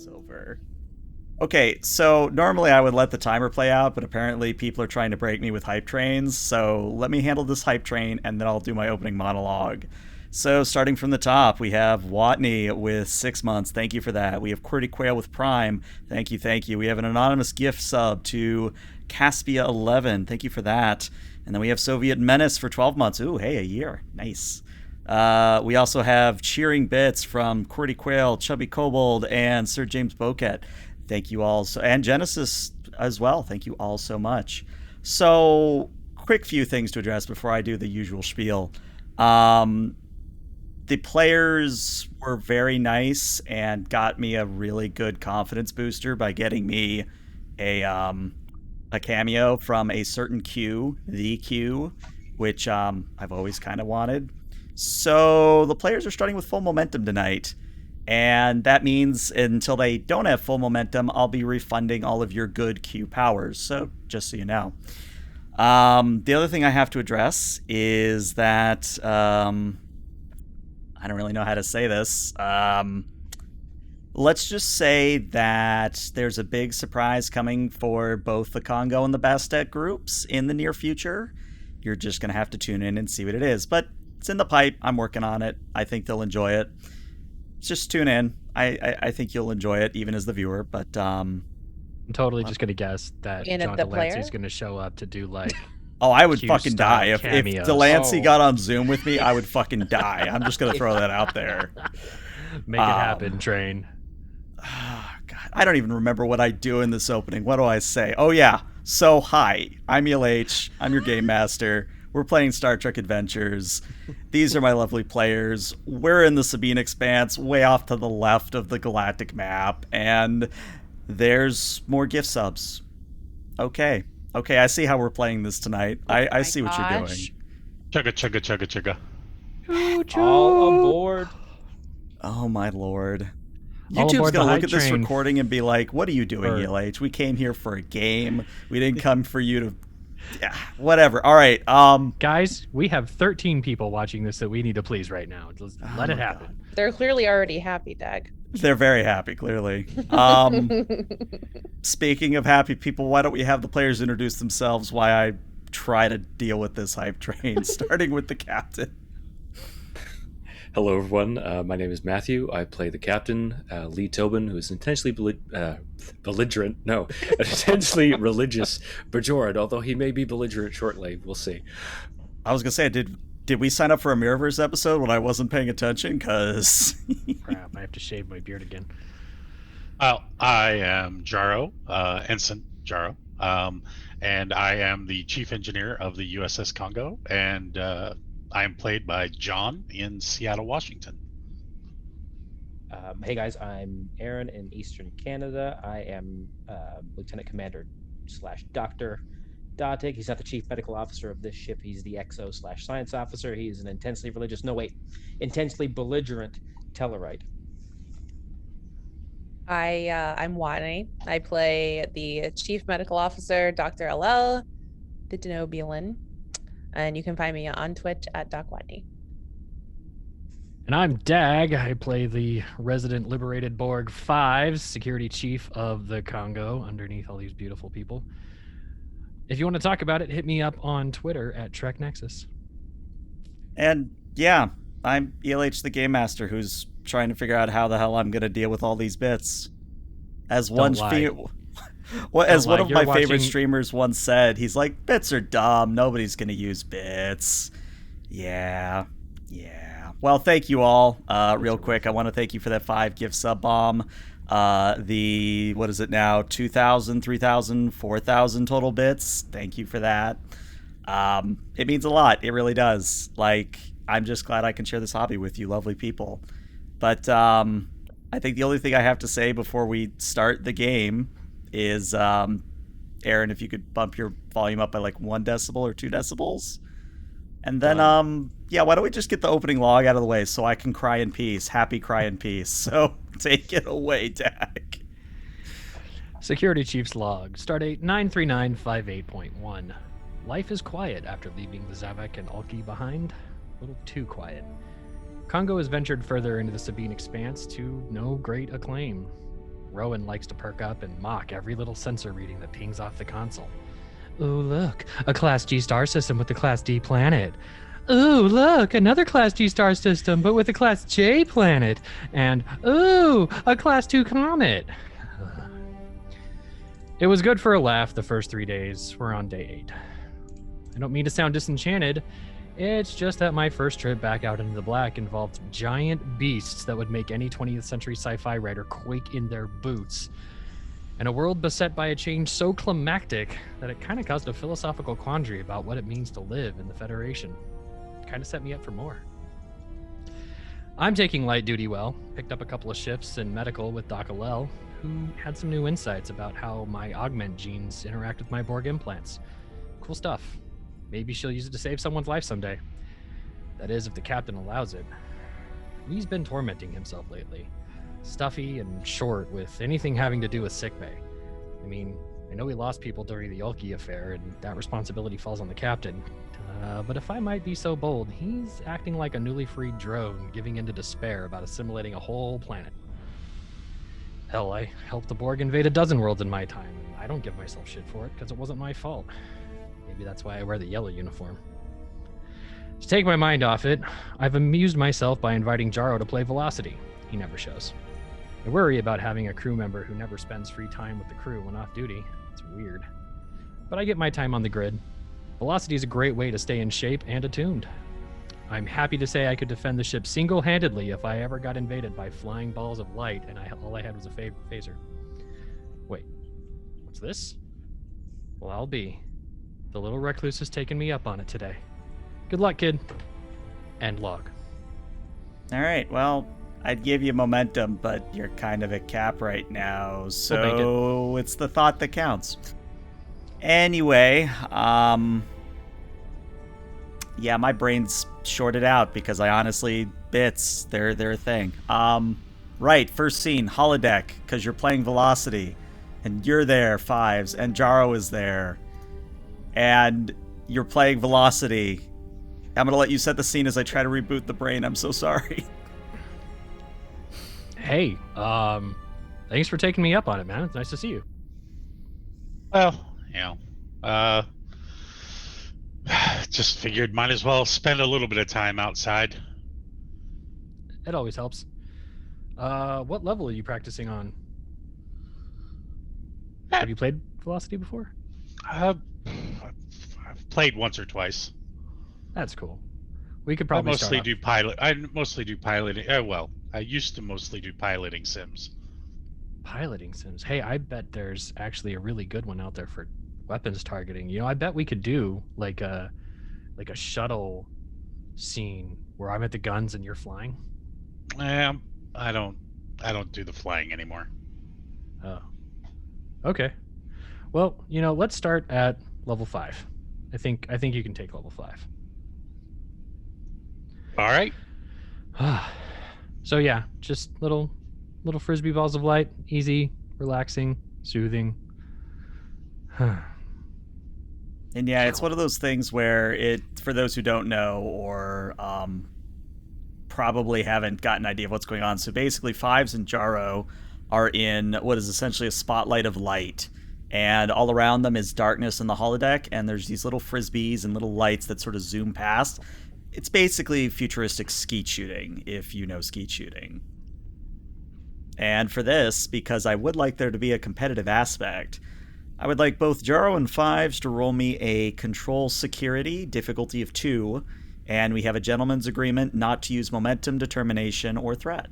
Silver. Okay, so normally I would let the timer play out, but apparently people are trying to break me with hype trains, so let me handle this hype train, and then I'll do my opening monologue. So, starting from the top, we have Watney with 6 months. Thank you for that. We have Quirty Quail with Prime. Thank you, thank you. We have an anonymous gift sub to Caspia11. Thank you for that. And then we have Soviet Menace for 12 months. Ooh, hey, a year. Nice. We also have cheering bits from Quirty Quail, Chubby Kobold, and Sir James Boquet. Thank you all. And Genesis as well. Thank you all so much. So, quick few things to address before I do the usual spiel. The players were very nice and got me a really good confidence booster by getting me a cameo from a certain queue, the queue, which I've always kind of wanted. So the players are starting with full momentum tonight. And that means until they don't have full momentum, I'll be refunding all of your good Q powers. So just so you know. The other thing I have to address is that I don't really know how to say this. Let's just say that there's a big surprise coming for both the Kongo and the Bastet groups in the near future. You're just going to have to tune in and see what it is. But it's in the pipe. I'm working on it. I think they'll enjoy it. Just tune in. I think you'll enjoy it, even as the viewer. But I'm totally just gonna guess that John Delancey's gonna show up to do like. Oh, I would fucking die if Delancey got on Zoom with me. I would fucking die. I'm just gonna throw that out there. Make it happen, Train. Oh, God, I don't even remember what I do in this opening. What do I say? Oh yeah. So hi, I'm ELH. I'm your game master. We're playing Star Trek Adventures. These are my lovely players. We're in the Sabine Expanse, way off to the left of the galactic map, and there's more gift subs. Okay, I see how we're playing this tonight. I see what you're doing. Chugga, chugga, chugga, chugga. Choo-choo. All aboard. Oh, my lord. YouTube's going to look at this recording and be like, what are you doing, ELH? We came here for a game. We didn't come for you to... Yeah, whatever. All right. Guys, we have 13 people watching this that we need to please right now. Just let it happen. God. They're clearly already happy, Dag. They're very happy, clearly. Speaking of happy people, why don't we have the players introduce themselves while I try to deal with this hype train, starting with the captain. Hello, everyone. My name is Matthew. I play the captain, Lee Tobin, who is intentionally belligerent. No, intensely religious Bajorad, although he may be belligerent shortly. We'll see. I was going to say, did we sign up for a Mirrorverse episode when I wasn't paying attention? Because... Crap, I have to shave my beard again. Well, I am Jaro, Ensign Jaro, and I am the chief engineer of the U.S.S. Kongo, and... I am played by John in Seattle, Washington. Hey guys, I'm Aaron in Eastern Canada. I am Lieutenant Commander / Dr. Datig. He's not the Chief Medical Officer of this ship. He's the XO / Science Officer. He is an intensely belligerent Tellarite. I'm Watney. I play the Chief Medical Officer, Dr. LL, the Denobulin. And you can find me on Twitch at Doc Watney. And I'm Dag. I play the resident Liberated Borg 5, security chief of the Kongo, underneath all these beautiful people. If you want to talk about it, hit me up on Twitter at TrekNexus. And yeah, I'm ELH the Game Master, who's trying to figure out how the hell I'm going to deal with all these bits. As one of my favorite streamers once said, he's like, bits are dumb. Nobody's going to use bits. Yeah. Well, thank you all. Real quick, I want to thank you for that 5 gift sub bomb. What is it now? 2,000, 3,000, 4,000 total bits. Thank you for that. It means a lot. It really does. Like, I'm just glad I can share this hobby with you lovely people. But I think the only thing I have to say before we start the game is, Aaron, if you could bump your volume up by like 1 decibel or 2 decibels. And then, why don't we just get the opening log out of the way so I can cry in peace. Happy cry in peace. So take it away, Dak. Security Chief's log. Stardate 93958.1. Life is quiet after leaving the Zavek and Alki behind. A little too quiet. Kongo has ventured further into the Sabine Expanse to no great acclaim. Rowan likes to perk up and mock every little sensor reading that pings off the console. Ooh, look, a Class G star system with a Class D planet. Ooh, look, another Class G star system, but with a Class J planet. And, ooh, a Class 2 comet. It was good for a laugh the first 3 days. We're on day 8. I don't mean to sound disenchanted. It's just that my first trip back out into the black involved giant beasts that would make any 20th century sci-fi writer quake in their boots. And a world beset by a change so climactic that it kind of caused a philosophical quandary about what it means to live in the Federation. Kind of set me up for more. I'm taking light duty well. Picked up a couple of shifts in medical with Doc Alel, who had some new insights about how my augment genes interact with my Borg implants. Cool stuff. Maybe she'll use it to save someone's life someday. That is, if the captain allows it. He's been tormenting himself lately. Stuffy and short with anything having to do with sickbay. I mean, I know we lost people during the Yulki affair, and that responsibility falls on the captain. But if I might be so bold, he's acting like a newly freed drone, giving in to despair about assimilating a whole planet. Hell, I helped the Borg invade a dozen worlds in my time, and I don't give myself shit for it, because it wasn't my fault. Maybe that's why I wear the yellow uniform. To take my mind off it, I've amused myself by inviting Jaro to play Velocity. He never shows. I worry about having a crew member who never spends free time with the crew when off duty. It's weird. But I get my time on the grid. Velocity is a great way to stay in shape and attuned. I'm happy to say I could defend the ship single-handedly if I ever got invaded by flying balls of light and all I had was a phaser. Wait, what's this? Well, I'll be. The little recluse has taken me up on it today. Good luck, kid. End log. All right, well, I'd give you momentum, but you're kind of at cap right now, so it's the thought that counts. Anyway, yeah, my brain's shorted out because I honestly, bits, they're a thing. Right, first scene, holodeck, because you're playing Velocity, and you're there, Fives, and Jaro is there, and you're playing Velocity. I'm going to let you set the scene as I try to reboot the brain. I'm so sorry. Hey, thanks for taking me up on it, man. It's nice to see you. Well, just figured might as well spend a little bit of time outside. It always helps. What level are you practicing on? Have you played Velocity before? I've played once or twice. That's cool. We could probably I mostly do piloting. I used to mostly do piloting sims. Piloting sims. Hey, I bet there's actually a really good one out there for weapons targeting. I bet we could do like a shuttle scene where I'm at the guns and you're flying. I don't do the flying anymore. Oh. Okay. Well, let's start at level 5. I think you can take level 5. All right. So yeah, just little frisbee balls of light, easy, relaxing, soothing. And yeah, it's one of those things where for those who don't know or probably haven't got an idea of what's going on. So basically, Fives and Jaro are in what is essentially a spotlight of light. And all around them is darkness in the holodeck, and there's these little frisbees and little lights that sort of zoom past. It's basically futuristic skeet shooting, if you know skeet shooting. And for this, because I would like there to be a competitive aspect, I would like both Jaro and Fives to roll me a control security, difficulty of 2, and we have a gentleman's agreement not to use momentum, determination, or threat.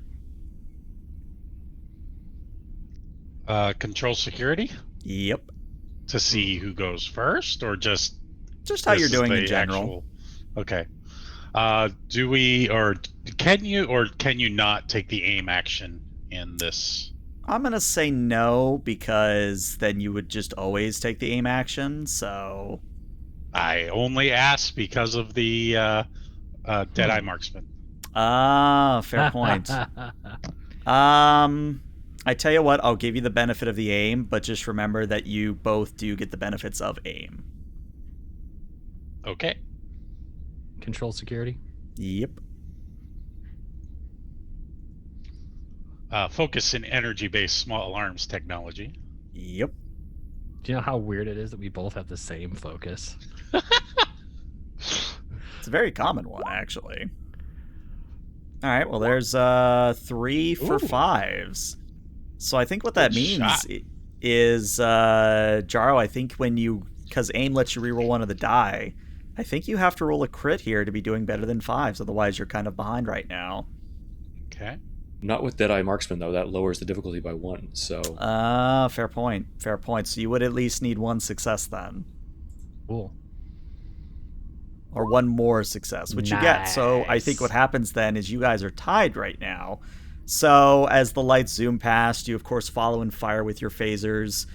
Control security? Yep. To see who goes first, or just how you're doing in general. Okay. Do we, or can you not take the aim action in this? I'm going to say no, because then you would just always take the aim action, so... I only ask because of the Deadeye Marksman. Ah, fair point. I tell you what, I'll give you the benefit of the aim, but just remember that you both do get the benefits of aim. Okay. Control security? Yep. focus in energy-based small arms technology. Yep. Do you know how weird it is that we both have the same focus? It's a very common one, actually. All right, well, there's 3 for Ooh. 5s. So I think what Good that means shot. is, Jaro, I think because aim lets you reroll one of the die, I think you have to roll a crit here to be doing better than 5s, otherwise you're kind of behind right now. Okay. Not with Deadeye Marksman, though. That lowers the difficulty by 1, so... Fair point. Fair point. So you would at least need 1 success then. Cool. Or 1 more success, which you get. So I think what happens then is you guys are tied right now. So as the lights zoom past, you of course follow and fire with your phasers,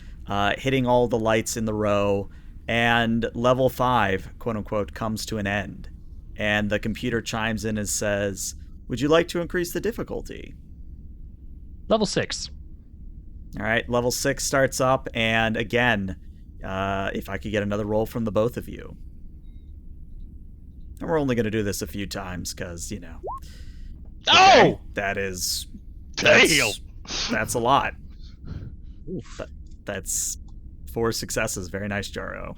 hitting all the lights in the row, and level 5, quote unquote, comes to an end. And the computer chimes in and says, "Would you like to increase the difficulty?" Level 6. All right, level 6 starts up, and again, if I could get another roll from the both of you. And we're only going to do this a few times because, you know. Okay, that's a lot. That's 4 successes. Very nice, Jaro.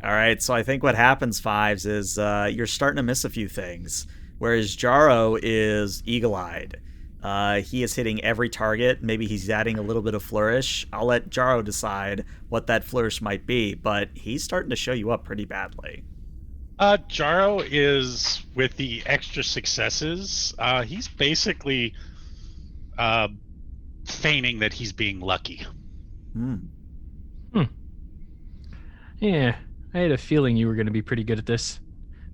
All right, so I think what happens, Fives, is you're starting to miss a few things, whereas Jaro is eagle-eyed. He is hitting every target. Maybe he's adding a little bit of flourish. I'll let Jaro decide what that flourish might be, but he's starting to show you up pretty badly. Jaro is, with the extra successes, he's basically feigning that he's being lucky. Yeah, I had a feeling you were going to be pretty good at this.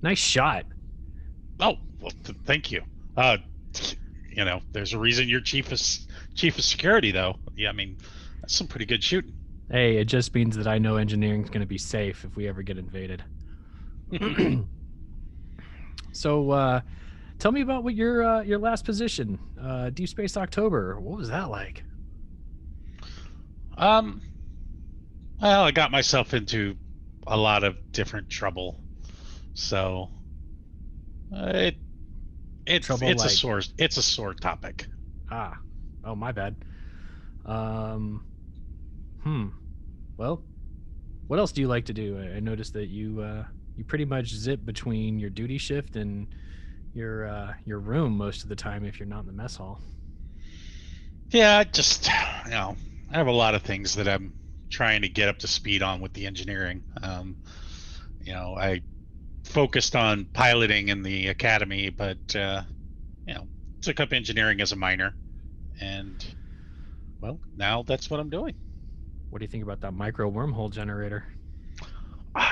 Nice shot. Oh, well, thank you. You know, there's a reason you're chief of security, though. Yeah, I mean, that's some pretty good shooting. Hey, it just means that I know engineering's going to be safe if we ever get invaded. So, tell me about what your last position, Deep Space October. What was that like? Well, I got myself into a lot of different trouble, so it's a sore topic. Oh, my bad. Well, what else do you like to do? I noticed that you pretty much zip between your duty shift and your room most of the time if you're not in the mess hall. Yeah, just, you know, I have a lot of things that I'm trying to get up to speed on with the engineering. You know, I focused on piloting in the academy, but you know, took up engineering as a minor, and well, now that's what I'm doing. What do you think about that micro wormhole generator?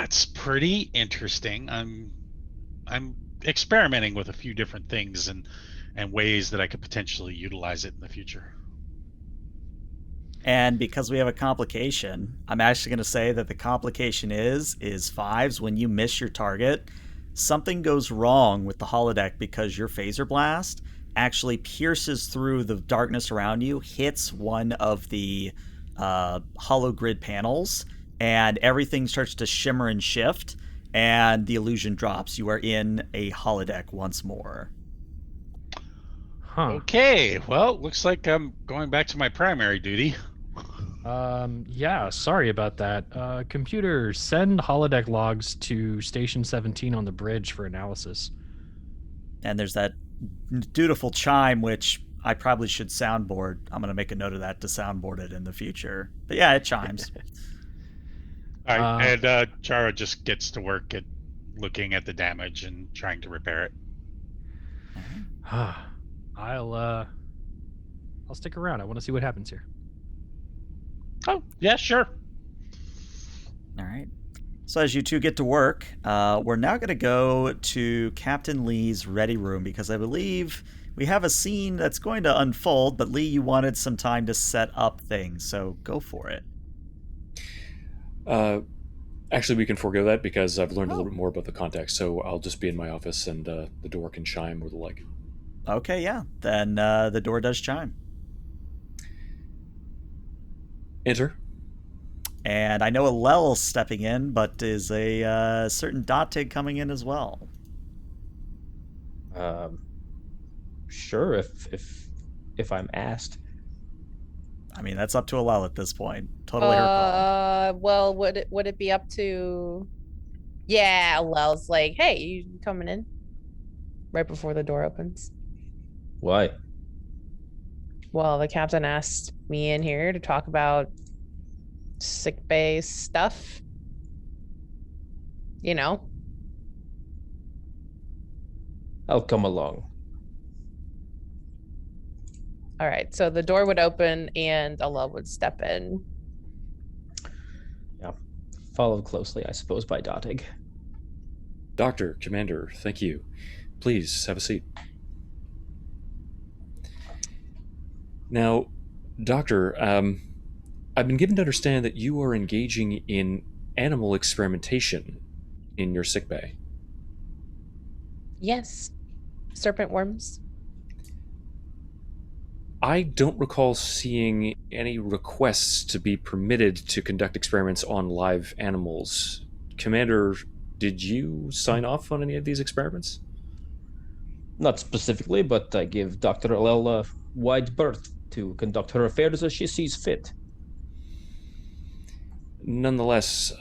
It's pretty interesting. I'm experimenting with a few different things and ways that I could potentially utilize it in the future. And because we have a complication, I'm actually going to say that the complication is Fives, when you miss your target, something goes wrong with the holodeck because your phaser blast actually pierces through the darkness around you, hits one of the hollow grid panels, and everything starts to shimmer and shift, and the illusion drops. You are in a holodeck once more. Huh. Okay, well, looks like I'm going back to my primary duty. Yeah, sorry about that. Computer, send holodeck logs to Station 17 on the bridge for analysis. And there's that dutiful chime, which I probably should soundboard. I'm going to make a note of that to soundboard it in the future. But yeah, it chimes. All right, and Jaro just gets to work at looking at the damage and trying to repair it. I'll stick around. I want to see what happens here. Oh, yeah, sure. All right. So as you two get to work, we're now going to go to Captain Lee's ready room because I believe we have a scene that's going to unfold, but Lee, you wanted some time to set up things, so go for it. Actually, we can forego that because I've learned a little bit more about the context, so I'll just be in my office and the door can chime or the like. Okay, yeah. Then the door does chime. Enter. And I know Alel's stepping in, but is a certain Datig coming in as well? Sure, if I'm asked. I mean, that's up to Alel at this point. Totally her call. Well, would it be up to? Yeah, Lel's like, hey, you coming in? Right before the door opens. Why? Well, the captain asked me in here to talk about sick bay stuff. You know. I'll come along. All right, so the door would open and Alel would step in. Yeah, followed closely, I suppose, by Dotig. Doctor, Commander, thank you. Please have a seat. Now, Doctor, I've been given to understand that you are engaging in animal experimentation in your sickbay. Yes, serpent worms. I don't recall seeing any requests to be permitted to conduct experiments on live animals. Commander, did you sign off on any of these experiments? Not specifically, but I give Dr. Alel a wide berth to conduct her affairs as she sees fit. Nonetheless,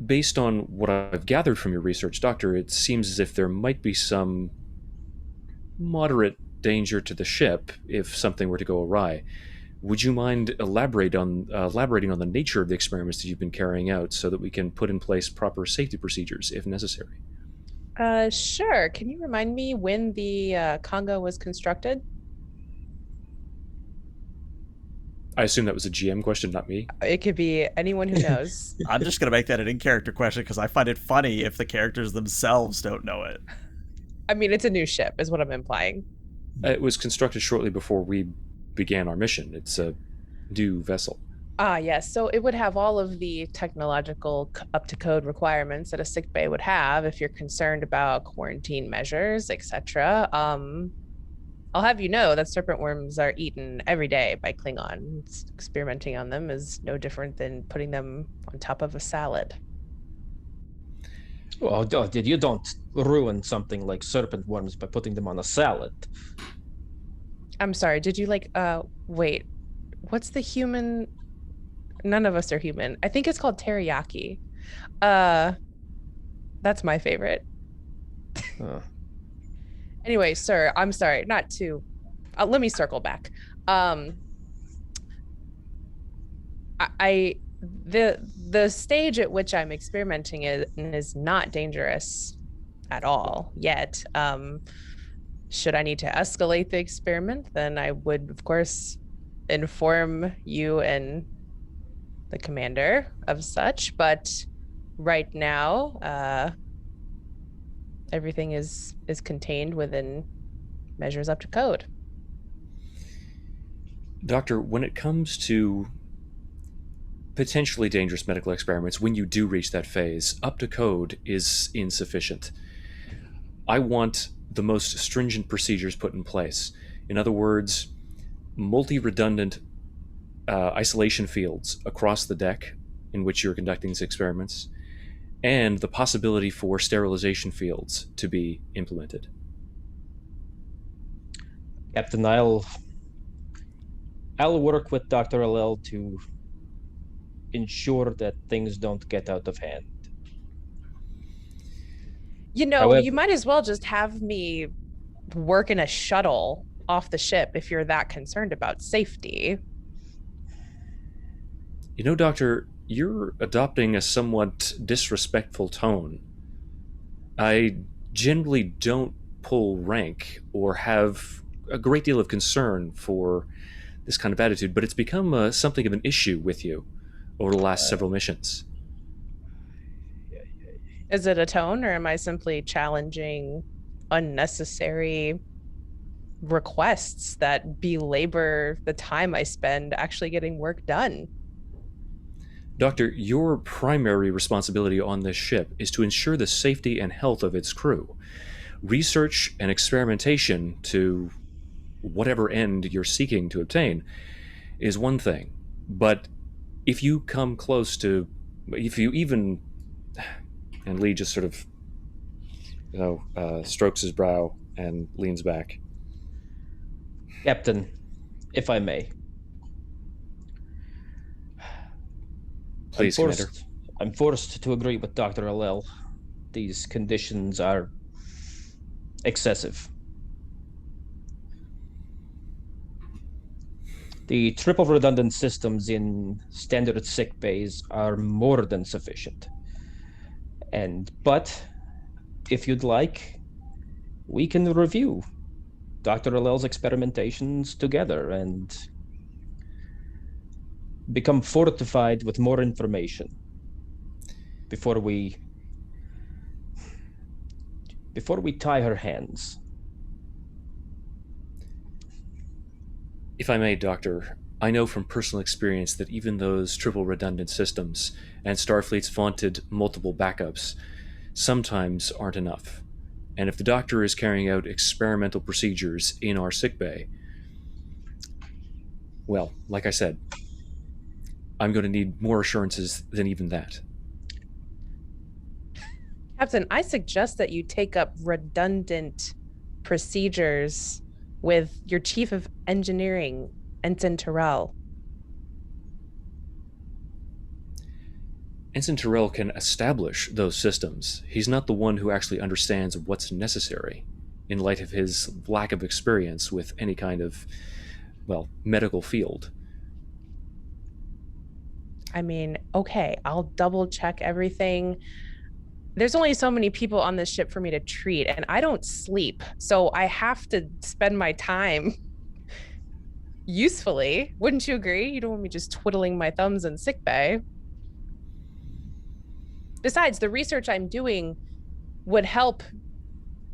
based on what I've gathered from your research, Doctor, it seems as if there might be some moderate danger to the ship if something were to go awry. Would you mind elaborating on the nature of the experiments that you've been carrying out so that we can put in place proper safety procedures if necessary? Sure. Can you remind me when the Kongo was constructed? I assume that was a GM question, not me. It could be anyone who knows. I'm just going to make that an in-character question because I find it funny if the characters themselves don't know it. I mean, it's a new ship, is what I'm implying. It was constructed shortly before we began our mission. It's a new vessel. Yes. So it would have all of the technological up-to-code requirements that a sick bay would have if you're concerned about quarantine measures, etc. I'll have you know that serpent worms are eaten every day by Klingons. Experimenting on them is no different than putting them on top of a salad. Well, you don't ruin something like serpent worms by putting them on a salad. I'm sorry, did you wait, what's the human? None of us are human. I think it's called teriyaki. That's my favorite. Anyway, sir, I'm sorry, not to. Let me circle back. The stage at which I'm experimenting is not dangerous at all yet. Should I need to escalate the experiment, then I would, of course, inform you and the commander of such. But right now, everything is contained within measures up to code. Doctor, when it comes to potentially dangerous medical experiments, when you do reach that phase, up to code is insufficient. I want the most stringent procedures put in place. In other words, multi-redundant isolation fields across the deck in which you're conducting these experiments, and the possibility for sterilization fields to be implemented. Captain, I'll work with Dr. Alel to ensure that things don't get out of hand. However, you might as well just have me work in a shuttle off the ship if you're that concerned about safety. Doctor, you're adopting a somewhat disrespectful tone. I generally don't pull rank or have a great deal of concern for this kind of attitude, but it's become something of an issue with you over the last several missions. Is it a tone, or am I simply challenging unnecessary requests that belabor the time I spend actually getting work done? Doctor, your primary responsibility on this ship is to ensure the safety and health of its crew. Research and experimentation to whatever end you're seeking to obtain is one thing, but if you come close to, if you even, and Lee just sort of, strokes his brow and leans back. Captain, if I may. Please, Commander. I'm forced to agree with Dr. Alel. These conditions are excessive. The triple redundant systems in standard sick bays are more than sufficient. But if you'd like, we can review Dr. Alel's experimentations together and become fortified with more information before we tie her hands. If I may, Doctor, I know from personal experience that even those triple redundant systems and Starfleet's vaunted multiple backups sometimes aren't enough. And if the Doctor is carrying out experimental procedures in our sickbay, well, like I said, I'm going to need more assurances than even that. Captain, I suggest that you take up redundant procedures with your Chief of Engineering, Ensign Terrell. Ensign Terrell can establish those systems. He's not the one who actually understands what's necessary, in light of his lack of experience with any kind of, well, medical field. I mean, okay, I'll double check everything. There's only so many people on this ship for me to treat, and I don't sleep, so I have to spend my time usefully. Wouldn't you agree? You don't want me just twiddling my thumbs in sickbay. Besides, the research I'm doing would help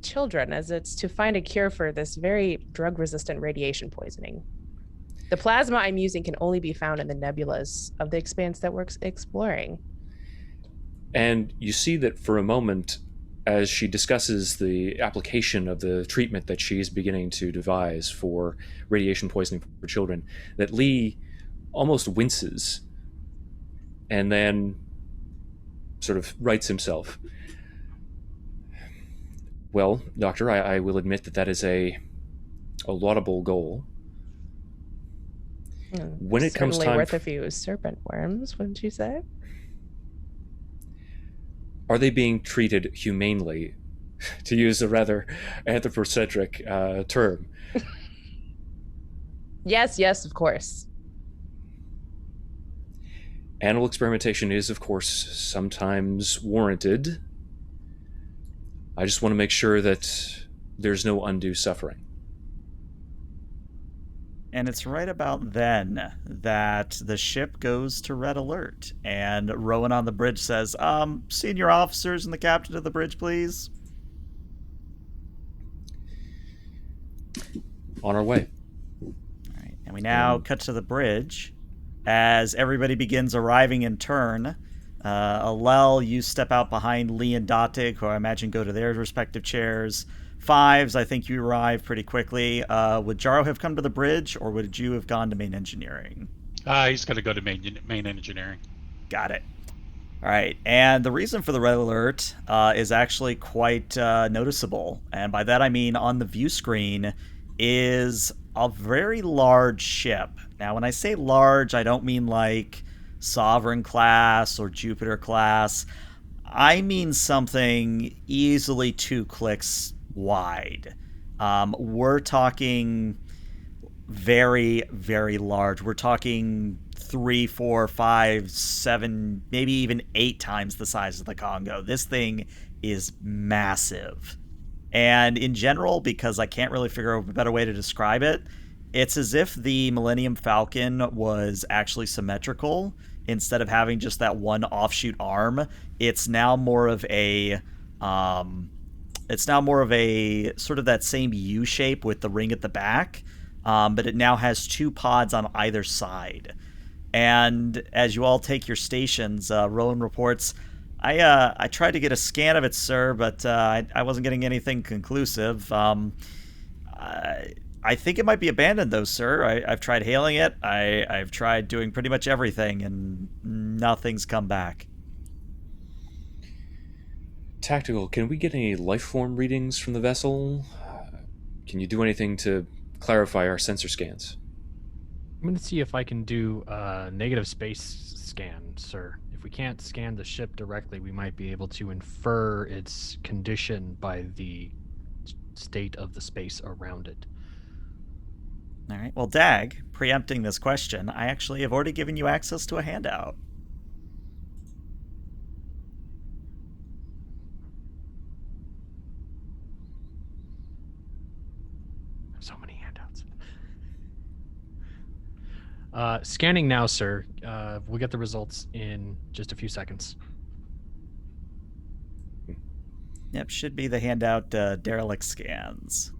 children, as it's to find a cure for this very drug-resistant radiation poisoning. The plasma I'm using can only be found in the nebulas of the expanse that we're exploring. And you see that for a moment, as she discusses the application of the treatment that she's beginning to devise for radiation poisoning for children, that Lee almost winces and then sort of rights himself. Well, Doctor, I will admit that is a laudable goal. When it comes time, worth a few serpent worms, wouldn't you say? Are they being treated humanely, to use a rather anthropocentric term? Yes, of course. Animal experimentation is, of course, sometimes warranted. I just want to make sure that there's no undue suffering. And it's right about then that the ship goes to red alert, and Rowan on the bridge says, senior officers and the captain of the bridge, please. On our way. All right, and we now cut to the bridge as everybody begins arriving in turn. Alel, you step out behind Lee and Datig, who I imagine go to their respective chairs. Fives, I think you arrive pretty quickly. Would Jaro have come to the bridge, or would you have gone to main engineering? He's going to go to main engineering. Got it. All right, and the reason for the red alert is actually quite noticeable, and by that I mean on the view screen is a very large ship. Now, when I say large, I don't mean like Sovereign class or Jupiter class. I mean something easily 2 clicks wide. We're talking very, very large. We're talking 3, 4, 5, 7, maybe even 8 times the size of the Kongo. This thing is massive. And in general, because I can't really figure out a better way to describe it, it's as if the Millennium Falcon was actually symmetrical. Instead of having just that one offshoot arm, it's now more of a sort of that same U shape with the ring at the back, but it now has 2 pods on either side. And as you all take your stations, Rowan reports, I tried to get a scan of it, sir, but I wasn't getting anything conclusive. I think it might be abandoned, though, sir. I've tried hailing it. I've tried doing pretty much everything, and nothing's come back. Tactical, can we get any life form readings from the vessel? Can you do anything to clarify our sensor scans? I'm going to see if I can do a negative space scan, sir. If we can't scan the ship directly, we might be able to infer its condition by the state of the space around it. All right. Well, Dag, preempting this question, I actually have already given you access to a handout. So many handouts. Scanning now, sir. We'll get the results in just a few seconds. Yep, should be the handout derelict scans.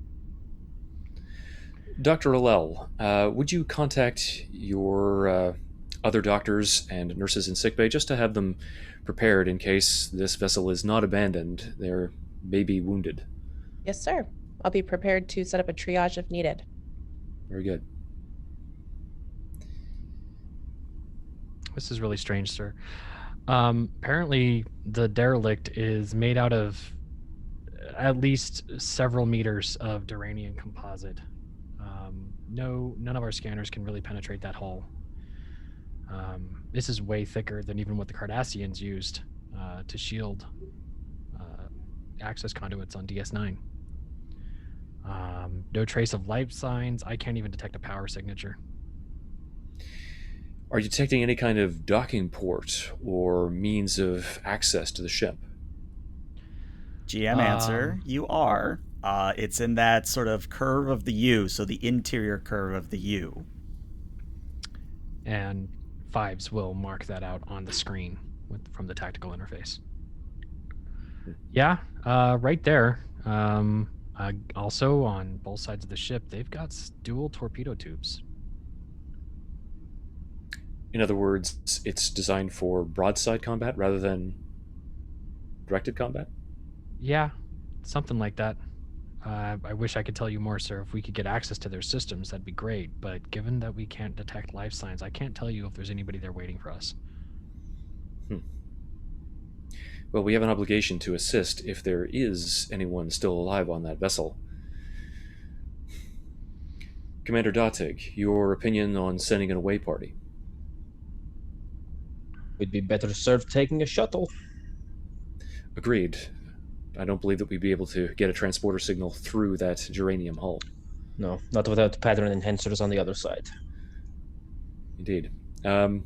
Dr. Alel, would you contact your other doctors and nurses in sickbay just to have them prepared in case this vessel is not abandoned? They may be wounded. Yes, sir. I'll be prepared to set up a triage if needed. Very good. This is really strange, sir. Apparently, the derelict is made out of at least several meters of duranium composite. None of our scanners can really penetrate that hull. This is way thicker than even what the Cardassians used to shield access conduits on DS9. No trace of life signs. I can't even detect a power signature. Are you detecting any kind of docking port or means of access to the ship? GM answer, you are. It's in that sort of curve of the U, so the interior curve of the U. And Fives will mark that out on the screen from the tactical interface. Yeah, right there. Also, on both sides of the ship, they've got dual torpedo tubes. In other words, it's designed for broadside combat rather than directed combat? Yeah, something like that. I wish I could tell you more, sir. If we could get access to their systems, that'd be great. But given that we can't detect life signs, I can't tell you if there's anybody there waiting for us. Well, we have an obligation to assist if there is anyone still alive on that vessel. Commander Datig, your opinion on sending an away party? We'd be better served taking a shuttle. Agreed. I don't believe that we'd be able to get a transporter signal through that geranium hull. No, not without pattern enhancers on the other side. Indeed. And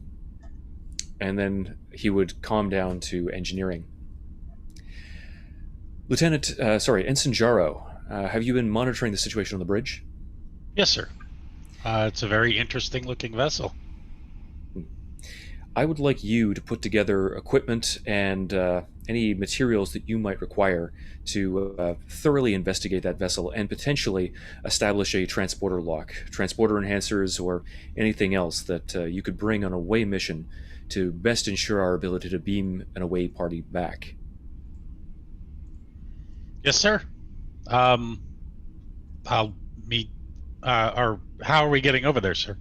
then he would calm down to engineering. Ensign Jaro, have you been monitoring the situation on the bridge? Yes, sir. It's a very interesting looking vessel. I would like you to put together equipment and any materials that you might require to thoroughly investigate that vessel and potentially establish a transporter lock, transporter enhancers, or anything else that you could bring on a away mission to best ensure our ability to beam an away party back. Yes, sir. I'll meet. Or how are we getting over there, sir?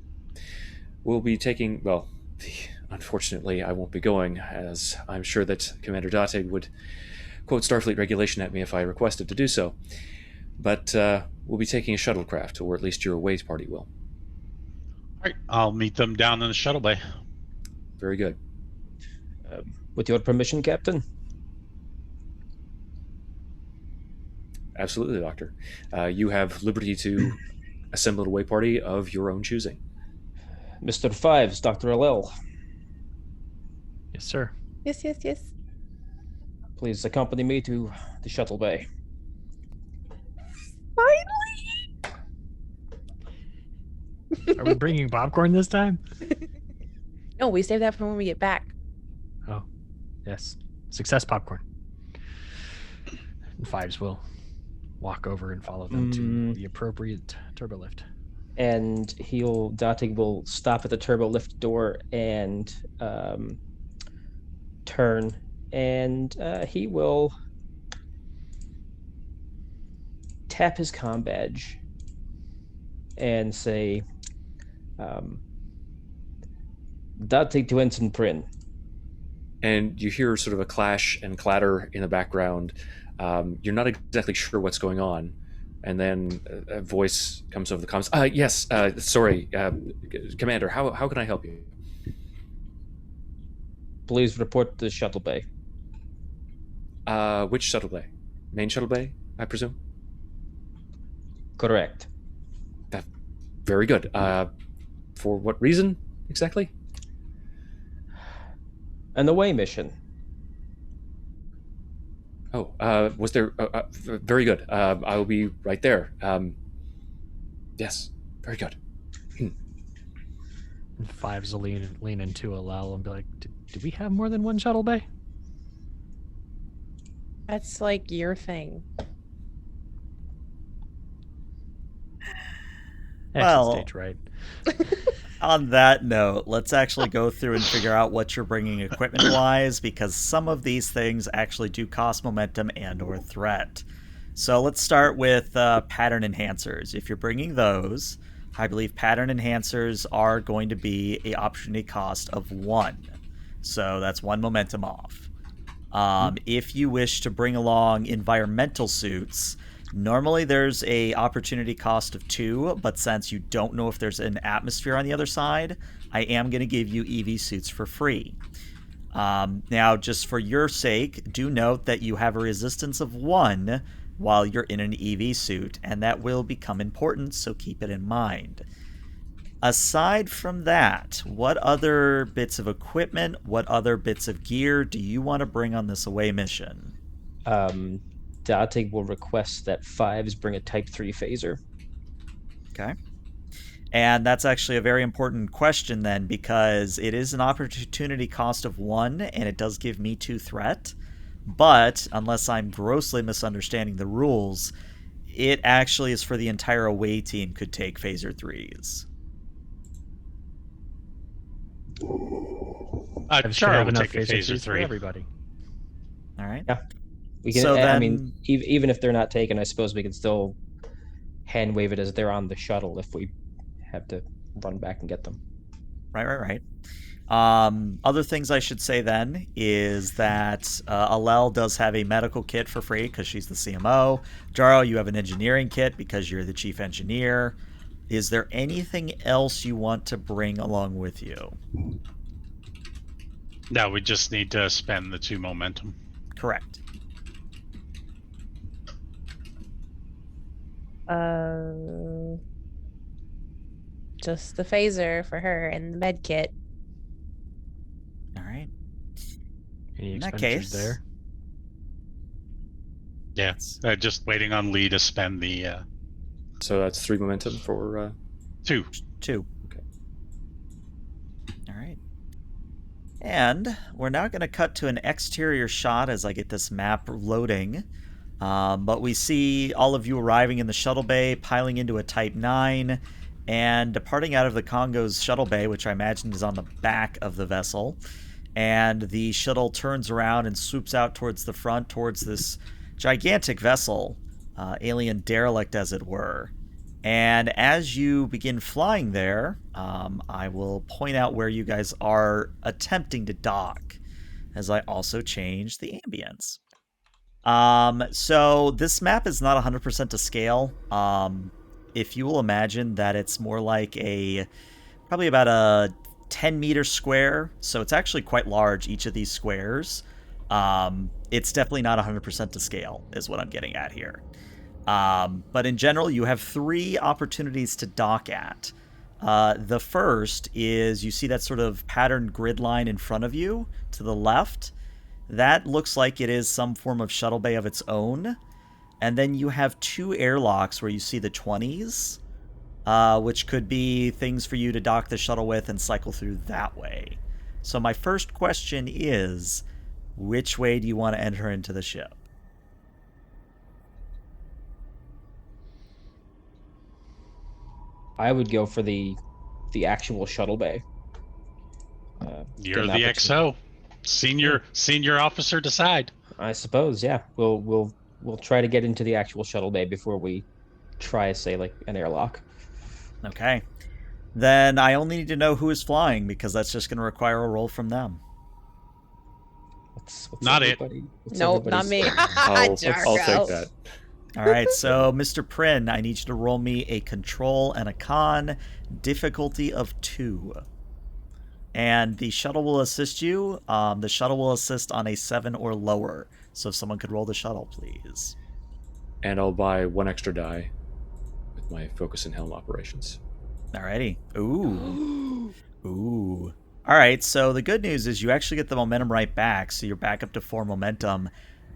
We'll be taking. Unfortunately, I won't be going, as I'm sure that Commander Datig would quote Starfleet regulation at me if I requested to do so. But we'll be taking a shuttlecraft, or at least your away party will. All right, I'll meet them down in the shuttle bay. Very good. With your permission, Captain? Absolutely, Doctor. You have liberty to assemble an away party of your own choosing. Mr. Fives, Dr. Alel. Yes, sir. Yes. Please accompany me to the shuttle bay. Finally! Are we bringing popcorn this time? No, we save that for when we get back. Oh, yes. Success popcorn. And Fives will walk over and follow them to the appropriate turbolift. And Datig will stop at the turbolift door and turn, and he will tap his comm badge and say, Datig to Ensign Prin. And you hear sort of a clash and clatter in the background. You're not exactly sure what's going on And then a voice comes over the comms. Yes, sorry, Commander, how can I help you? Please report to the shuttle bay. Which shuttle bay? Main shuttle bay, I presume? Correct. Very good. For what reason, exactly? An away mission. Oh, was there... very good. I will be right there. Yes, very good. And Fives will lean into a lull and be like, do we have more than one shuttle bay? That's like your thing. Well, stage right. On that note, let's actually go through and figure out what you're bringing equipment-wise, because some of these things actually do cost momentum and or threat. So let's start with pattern enhancers. If you're bringing those, I believe pattern enhancers are going to be a opportunity cost of 1. So that's 1 momentum off. If you wish to bring along environmental suits, normally there's a opportunity cost of 2, but since you don't know if there's an atmosphere on the other side, I am going to give you EV suits for free. Now, just for your sake, do note that you have a resistance of 1 while you're in an EV suit, and that will become important, so keep it in mind. Aside from that, what other bits of equipment, what other bits of gear do you want to bring on this away mission? Date will request that Fives bring a Type 3 phaser. Okay. And that's actually a very important question then, because it is an opportunity cost of 1, and it does give me 2 threat. But, unless I'm grossly misunderstanding the rules, it actually is for the entire away team could take phaser 3s. Charo would take a phaser 3. For everybody. All right. Yeah. We can, So I mean, even if they're not taken, I suppose we can still hand wave it as they're on the shuttle if we have to run back and get them. Right. Other things I should say then is that Alel does have a medical kit for free because she's the CMO. Jaro, you have an engineering kit because you're the chief engineer. Is there anything else you want to bring along with you? No, we just need to spend the 2 momentum. Correct. Just the phaser for her and the med kit. All right. Any In that expenditures case, there? Yeah, just waiting on Lee to spend the So that's 3 momentum for... 2. 2. Okay. All right. And we're now going to cut to an exterior shot as I get this map loading. But we see all of you arriving in the shuttle bay, piling into a Type 9, and departing out of the Kongo's shuttle bay, which I imagine is on the back of the vessel. And the shuttle turns around and swoops out towards the front, towards this gigantic vessel, alien derelict as it were. And as you begin flying there, I will point out where you guys are attempting to dock, as I also change the ambience. So this map is not 100% to scale. If you will imagine that it's more like probably about a 10-meter square, so it's actually quite large, each of these squares. It's definitely not 100% to scale, is what I'm getting at here. But in general, you have 3 opportunities to dock at. The first is you see that sort of patterned grid line in front of you to the left. That looks like it is some form of shuttle bay of its own. And then you have 2 airlocks where you see the 20s, which could be things for you to dock the shuttle with and cycle through that way. So my first question is, which way do you want to enter into the ship? I would go for the actual shuttle bay. You're the XO. Senior officer decide. I suppose, yeah. We'll try to get into the actual shuttle bay before we try, say, like an airlock. Okay. Then I only need to know who is flying, because that's just going to require a roll from them. What's Not it. Nope, not me. I'll take that. All right, so Mr. Prin, I need you to roll me a control and a con, difficulty of 2. And the shuttle will assist you. The shuttle will assist on a 7 or lower. So if someone could roll the shuttle, please. And I'll buy 1 extra die with my focus and helm operations. Alrighty. Ooh. Ooh. All right, so the good news is you actually get the momentum right back, so you're back up to 4 momentum.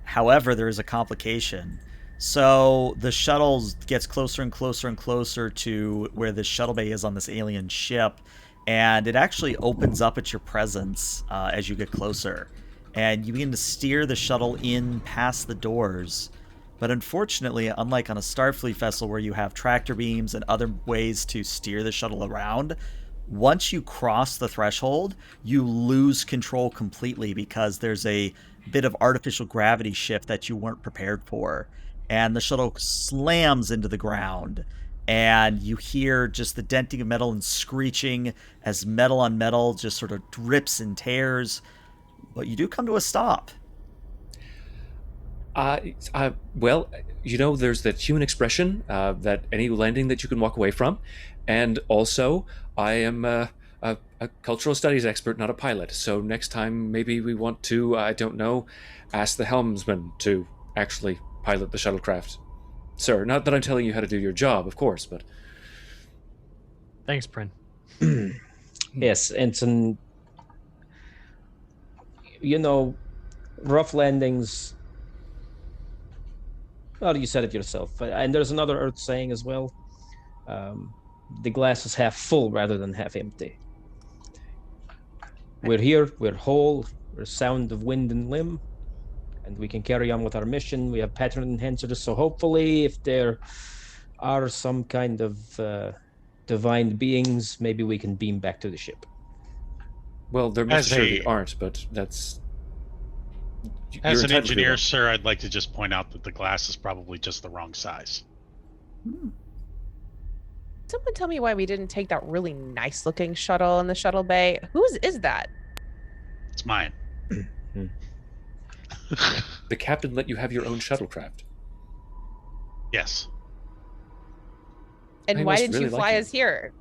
However, there is a complication. So the shuttle gets closer and closer and closer to where the shuttle bay is on this alien ship, and it actually opens up at your presence as you get closer. And you begin to steer the shuttle in past the doors. But unfortunately, unlike on a Starfleet vessel where you have tractor beams and other ways to steer the shuttle around, once you cross the threshold, you lose control completely because there's a bit of artificial gravity shift that you weren't prepared for. And the shuttle slams into the ground. And you hear just the denting of metal and screeching as metal on metal just sort of drips and tears. But you do come to a stop. Well, there's that human expression, that any landing that you can walk away from. And also, I am a cultural studies expert, not a pilot. So next time, maybe we want to, ask the helmsman to actually pilot the shuttlecraft. Sir, not that I'm telling you how to do your job, of course, but... Thanks, Prin. Yes, Ensign. Rough landings... Well, you said it yourself. And there's another Earth saying as well. The glass is half full rather than half empty. We're here, we're whole, we're sound of wind and limb, and we can carry on with our mission. We have pattern enhancers, so hopefully if there are some kind of divine beings, maybe we can beam back to the ship. Well, there most surely aren't, but that's... As an engineer, sir, I'd like to just point out that the glass is probably just the wrong size. Someone tell me why we didn't take that really nice looking shuttle in the shuttle bay. Whose is that? It's mine. The captain let you have your own shuttlecraft. Yes. And why didn't you fly us here?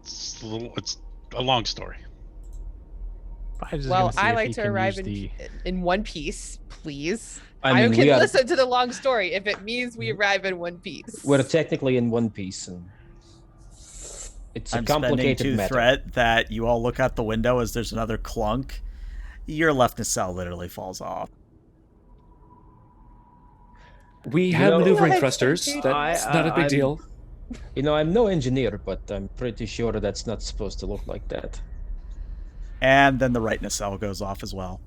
It's a long story. Well, I like to arrive in one piece, please. I mean, can listen to the long story if it means we arrive in one piece. We're technically in one piece, and it's a complicated matter. Threat that you all look out the window as there's another clunk. Your left nacelle literally falls off. We have maneuvering thrusters. That's not a big deal. I'm no engineer, but I'm pretty sure that's not supposed to look like that. And then the right nacelle goes off as well.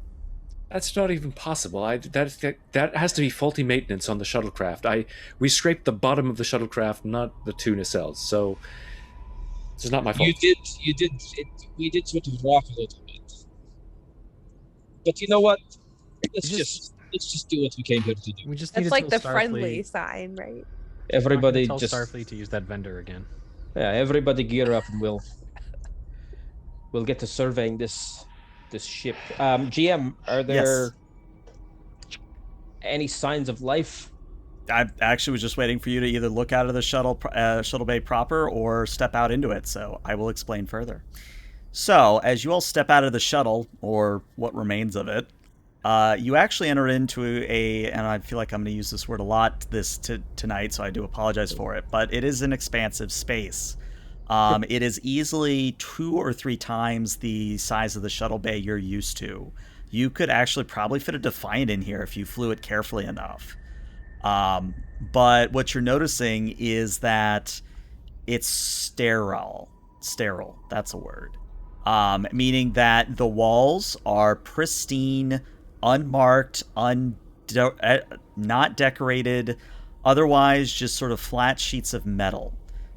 That's not even possible. That has to be faulty maintenance on the shuttlecraft. We scraped the bottom of the shuttlecraft, not the 2 nacelles. So this is not my fault. You did. We did sort of rock a little bit. But you know what? Let's just do what we came here to do. We just That's like the friendly sign, right? Everybody tell just Starfleet to use that vendor again. Yeah, everybody gear up, and we'll get to surveying this ship. GM, are there any signs of life? I actually was just waiting for you to either look out of the shuttle bay proper or step out into it, so I will explain further. So, as you all step out of the shuttle, or what remains of it, you actually enter into and I feel like I'm going to use this word a lot tonight, so I do apologize for it, but it is an expansive space. It is easily 2 or 3 times the size of the shuttle bay you're used to. You could actually probably fit a Defiant in here if you flew it carefully enough. But what you're noticing is that it's sterile. Sterile, that's a word. Meaning that the walls are pristine, unmarked, not decorated, otherwise just sort of flat sheets of metal.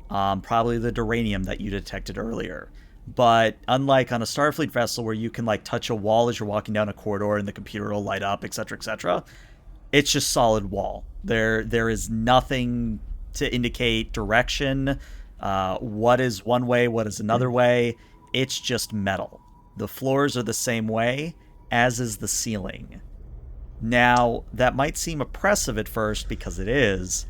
Probably the duranium that you detected earlier. But unlike on a Starfleet vessel where you can touch a wall as you're walking down a corridor and the computer will light up, etc., it's just solid wall. There is nothing to indicate direction, what is one way, what is another way. It's just metal. The floors are the same way, as is the ceiling. Now, that might seem oppressive at first because it is,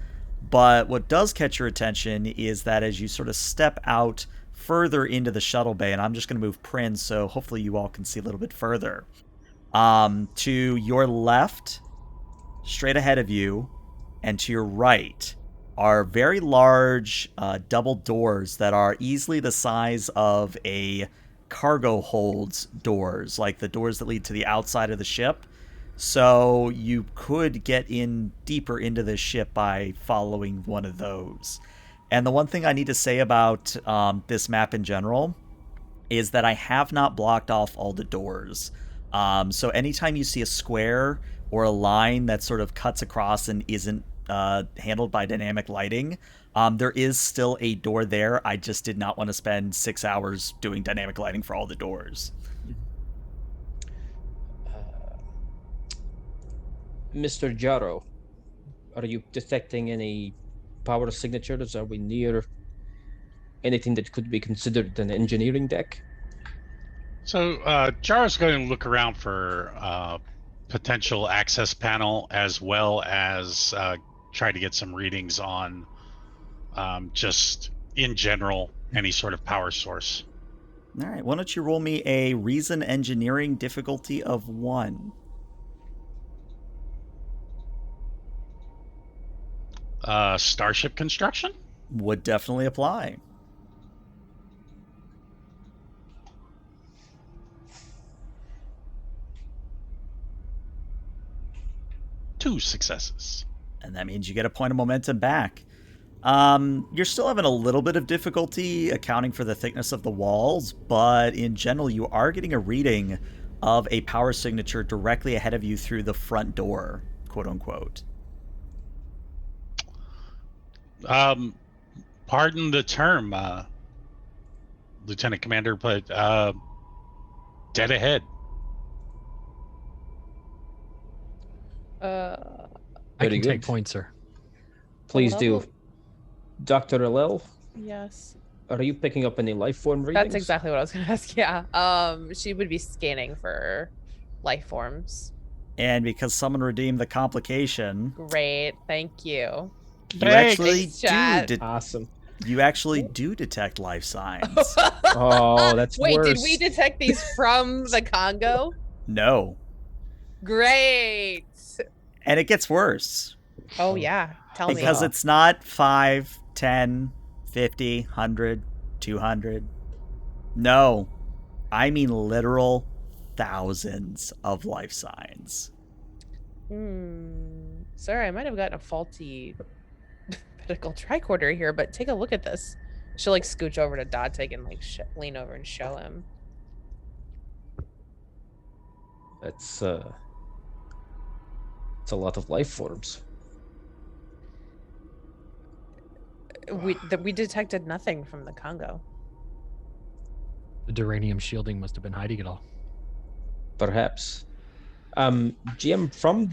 but what does catch your attention is that as you sort of step out further into the shuttle bay, and I'm just going to move Prin so hopefully you all can see a little bit further. To your left, straight ahead of you, and to your right are very large double doors that are easily the size of a cargo holds doors, like the doors that lead to the outside of the ship. So you could get in deeper into the ship by following one of those. And the one thing I need to say about this map in general is that I have not blocked off all the doors. So anytime you see a square or a line that sort of cuts across and isn't handled by dynamic lighting, there is still a door there. I just did not want to spend 6 hours doing dynamic lighting for all the doors. Mr. Jaro, are you detecting any power signatures? Are we near anything that could be considered an engineering deck? So Jaro's going to look around for potential access panel, as well as try to get some readings on just in general any sort of power source. All right, why don't you roll me a reason engineering difficulty of 1. Starship construction? Would definitely apply. Two successes. And that means you get a point of momentum back. You're still having a little bit of difficulty accounting for the thickness of the walls, but in general, you are getting a reading of a power signature directly ahead of you through the front door, quote unquote. Pardon the term, Lieutenant Commander, but dead ahead. I can take points, sir. Please do. Dr. Alel? Yes. Are you picking up any life form readings? That's exactly what I was going to ask. Yeah. She would be scanning for life forms. And because someone redeemed the complication. Great. Thank you. You actually Awesome. You actually do detect life signs. Oh, that's Wait, worse. did we detect these from the Kongo? No. Great. And it gets worse. Oh, yeah. Tell me. Because it's not 5, 10, 50, 100, 200. No. I mean literal thousands of life signs. Sorry, I might have gotten a faulty pedicle tricorder here, but take a look at this. She'll like scooch over to Datig and like lean over and show him. It's a lot of life forms. We detected nothing from the Kongo. The duranium shielding must have been hiding it all. Perhaps. GM, from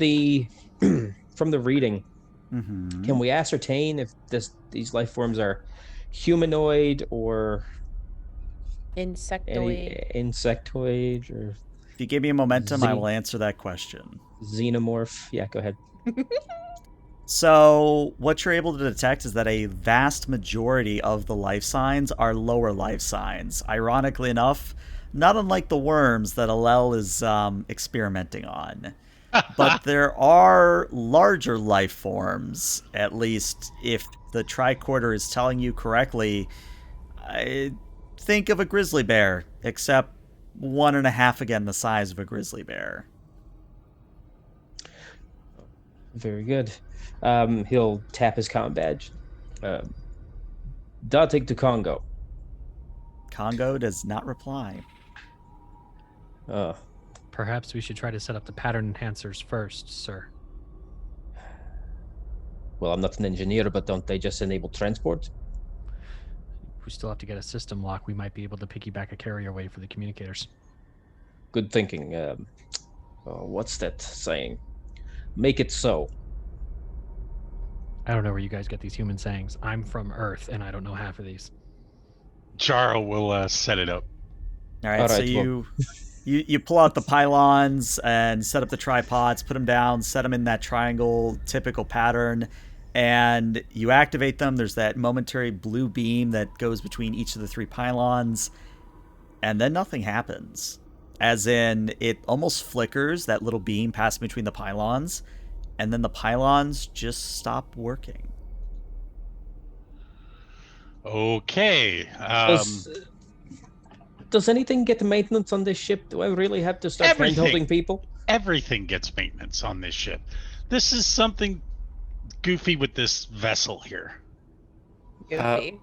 the reading, can we ascertain if these life forms are humanoid or insectoid or if you give me a momentum, I will answer that question. Xenomorph. Yeah, go ahead. So what you're able to detect is that a vast majority of the life signs are lower life signs. Ironically enough, not unlike the worms that Alel is experimenting on. But there are larger life forms, at least if the tricorder is telling you correctly. Think of a grizzly bear, except 1.5 again the size of a grizzly bear. Very good. He'll tap his comm badge. Datig to Kongo. Kongo does not reply. Perhaps we should try to set up the pattern enhancers first, sir. Well, I'm not an engineer, but don't they just enable transport? We still have to get a system lock. We might be able to piggyback a carrier wave for the communicators. Good thinking. What's that saying? Make it so. I don't know where you guys get these human sayings. I'm from Earth, and I don't know half of these. Jaro will set it up. All right, so You pull out the pylons and set up the tripods, put them down, set them in that triangle typical pattern, and you activate them. There's that momentary blue beam that goes between each of the 3 pylons, and then nothing happens. As in, it almost flickers, that little beam passing between the pylons, and then the pylons just stop working. Okay. Does anything get maintenance on this ship? Do I really have to start hand-holding people? Everything gets maintenance on this ship. This is something goofy with this vessel here. Goofy.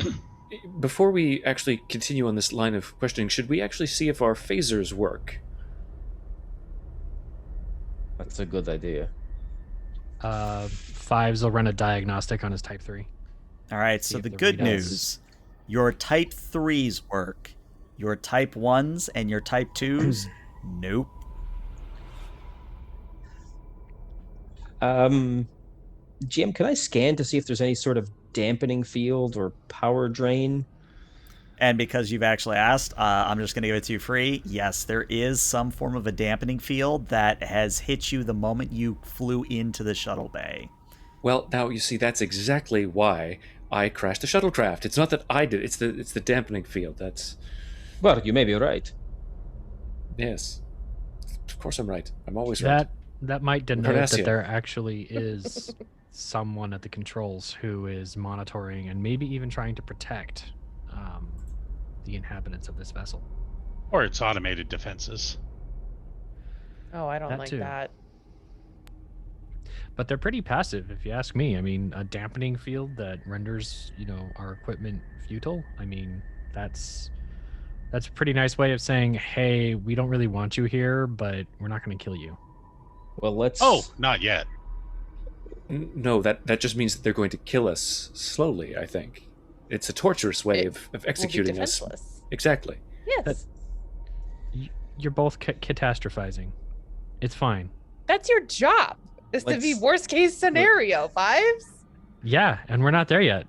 Before we actually continue on this line of questioning, should we actually see if our phasers work? That's a good idea. Fives will run a diagnostic on his Type 3. All right, so the good news, your Type 3s work. Your Type 1s and your Type 2s, nope. GM, can I scan to see if there's any sort of dampening field or power drain? And because you've actually asked, I'm just going to give it to you free. Yes, there is some form of a dampening field that has hit you the moment you flew into the shuttle bay. Well, now you see that's exactly why I crashed the shuttlecraft. It's not that I did. It's the dampening field. That's. Well, you may be right. Yes, of course I'm right. I'm always right. That might denote that there actually is someone at the controls who is monitoring and maybe even trying to protect the inhabitants of this vessel. Or its automated defenses. Oh, I don't That like too. that. But they're pretty passive, if you ask me. I mean, a dampening field that renders, our equipment futile. I mean, that's a pretty nice way of saying, hey, we don't really want you here, but we're not going to kill you. Well, let's... Oh, not yet. No, that just means that they're going to kill us slowly, I think. It's a torturous way of executing us. Defenseless. Exactly. Yes. You're both catastrophizing. It's fine. That's your job, is to be worst case scenario, Fives. Yeah, and we're not there yet.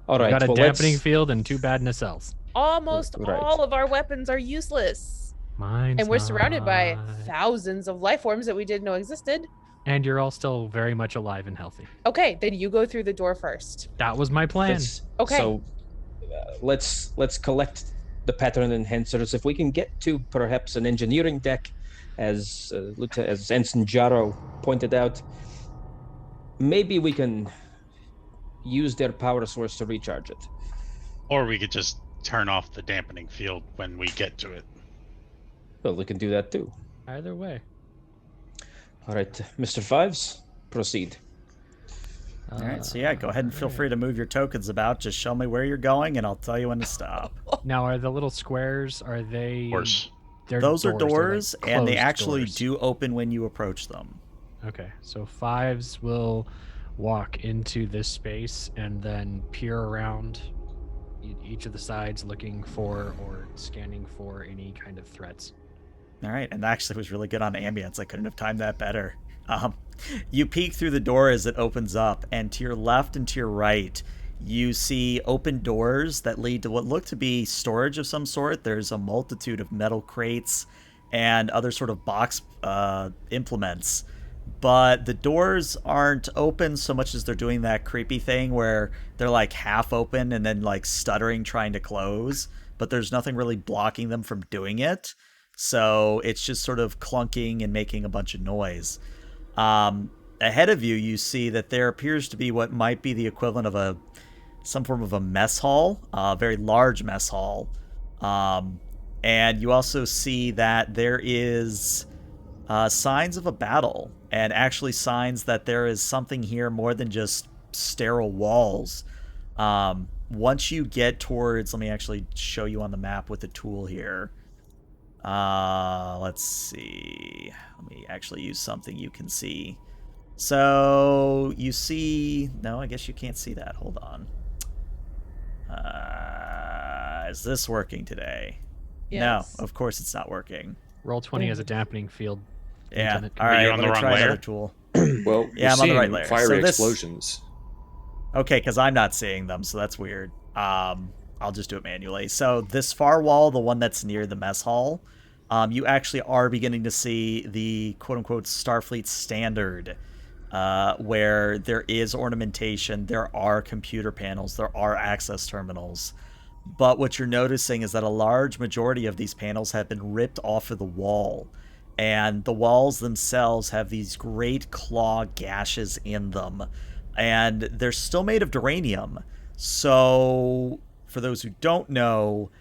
All right, We've got a dampening field and 2 bad nacelles. Almost Right. all of our weapons are useless. Mine's And we're surrounded by not. thousands of life forms that we didn't know existed. And you're all still very much alive and healthy. Okay, then you go through the door first. That was my plan. Okay. So let's collect the pattern enhancers. If we can get to perhaps an engineering deck, as Ensign Jaro pointed out, maybe we can use their power source to recharge it. Or we could just turn off the dampening field when we get to it. Well, we can do that too. Either way. All right, Mr. Fives, proceed. All right, so yeah, go ahead and feel free to move your tokens about. Just show me where you're going, and I'll tell you when to stop. Now, are the little squares, are they... Of course. Those are doors, They're like and they closed actually doors. do open when you approach them. Okay, so Fives will walk into this space and then peer around each of the sides looking for or scanning for any kind of threats. All right, and that actually was really good on ambience. I couldn't have timed that better. You peek through the door as it opens up, and to your left and to your right, you see open doors that lead to what look to be storage of some sort. There's a multitude of metal crates and other sort of box implements. But the doors aren't open so much as they're doing that creepy thing where they're like half open and then like stuttering trying to close. But there's nothing really blocking them from doing it. So it's just sort of clunking and making a bunch of noise. Ahead of you, you see that there appears to be what might be the equivalent of some form of a mess hall, a very large mess hall. And you also see that there is signs of a battle, and actually signs that there is something here more than just sterile walls. Once you get towards, let me actually show you on the map with the tool here. Let's see. Let me actually use something you can see. So you see, no, I guess you can't see that. Hold on. Is this working today? Yes. No, of course it's not working. Roll 20 as a dampening field. Yeah. Lieutenant. All right, you on let the me wrong try layer? another tool. Well, Yeah, I'm on the right layer. fiery So this- explosions. Okay, because I'm not seeing them, so that's weird. I'll just do it manually. So this far wall, the one that's near the mess hall, you actually are beginning to see the quote-unquote Starfleet standard, where there is ornamentation, there are computer panels, there are access terminals. But what you're noticing is that a large majority of these panels have been ripped off of the wall. And the walls themselves have these great claw gashes in them. And they're still made of duranium. So, for those who don't know,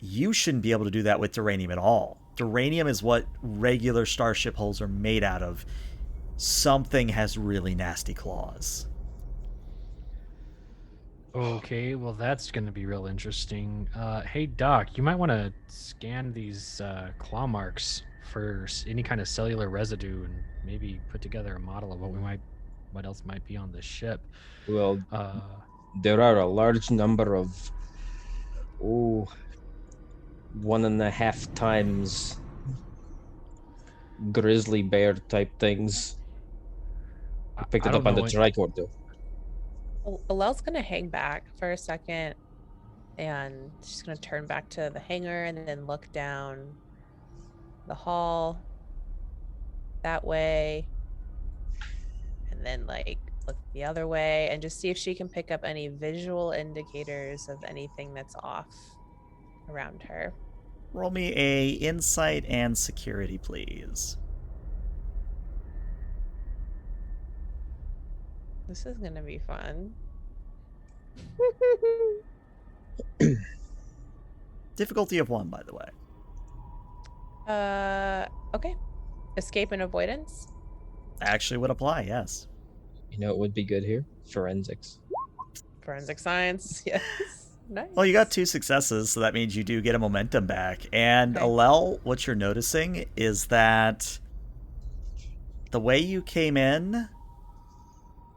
you shouldn't be able to do that with duranium at all. Duranium is what regular starship hulls are made out of. Something has really nasty claws. Okay, well that's going to be real interesting. Hey Doc, you might want to scan these claw marks for any kind of cellular residue, and maybe put together a model of what else might be on the ship. Well, there are a large number of 1.5 times grizzly bear type things. I picked it up on the tricorder. Alel's gonna hang back for a second, and she's gonna turn back to the hangar and then look down the hall that way, and then like look the other way and just see if she can pick up any visual indicators of anything that's off around her. Roll me a insight and security, please. This is gonna be fun. Difficulty of 1, by the way. Okay. Escape and avoidance? Actually would apply, yes. You know, it would be good here. Forensics. Forensic science, yes. Nice. Well, you got 2 successes, so that means you do get a momentum back. And Okay. Alel, what you're noticing is that the way you came in,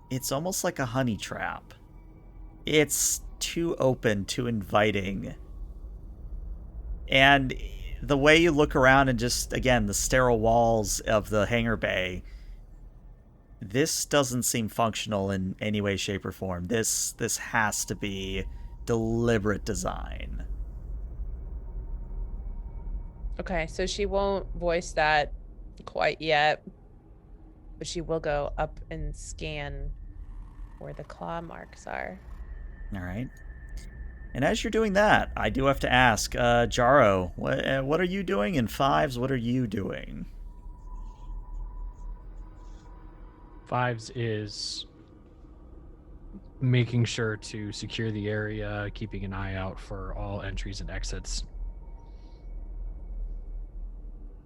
it's almost like a honey trap. It's too open, too inviting. And the way you look around and just, again, the sterile walls of the hangar bay, this doesn't seem functional in any way, shape, or form. This has to be deliberate design. Okay, so she won't voice that quite yet, but she will go up and scan where the claw marks are. All right. And as you're doing that, I do have to ask, Jaro, what are you doing? And Fives, what are you doing? Fives is making sure to secure the area, keeping an eye out for all entries and exits.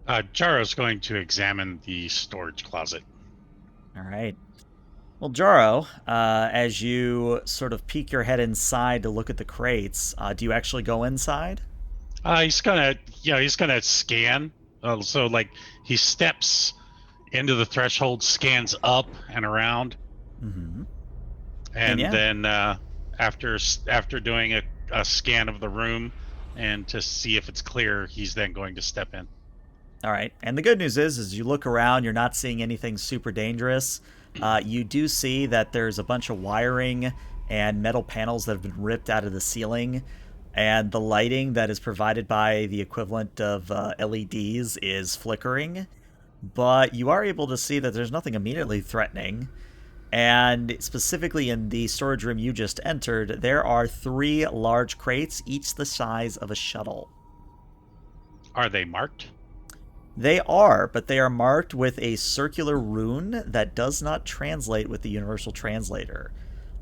Jaro's going to examine the storage closet. All right. Well, Jaro, as you sort of peek your head inside to look at the crates, do you actually go inside? He's gonna scan. So like he steps into the threshold, scans up and around, Mm-hmm. and then after doing a scan of the room and to see if it's clear, he's then going to step in. All right. And the good news is you look around, you're not seeing anything super dangerous. You do see that there's a bunch of wiring and metal panels that have been ripped out of the ceiling, and the lighting that is provided by the equivalent of LEDs is flickering. But you are able to see that there's nothing immediately threatening. And specifically in the storage room you just entered, there are 3 large crates, each the size of a shuttle. Are they marked? They are, but they are marked with a circular rune that does not translate with the Universal Translator.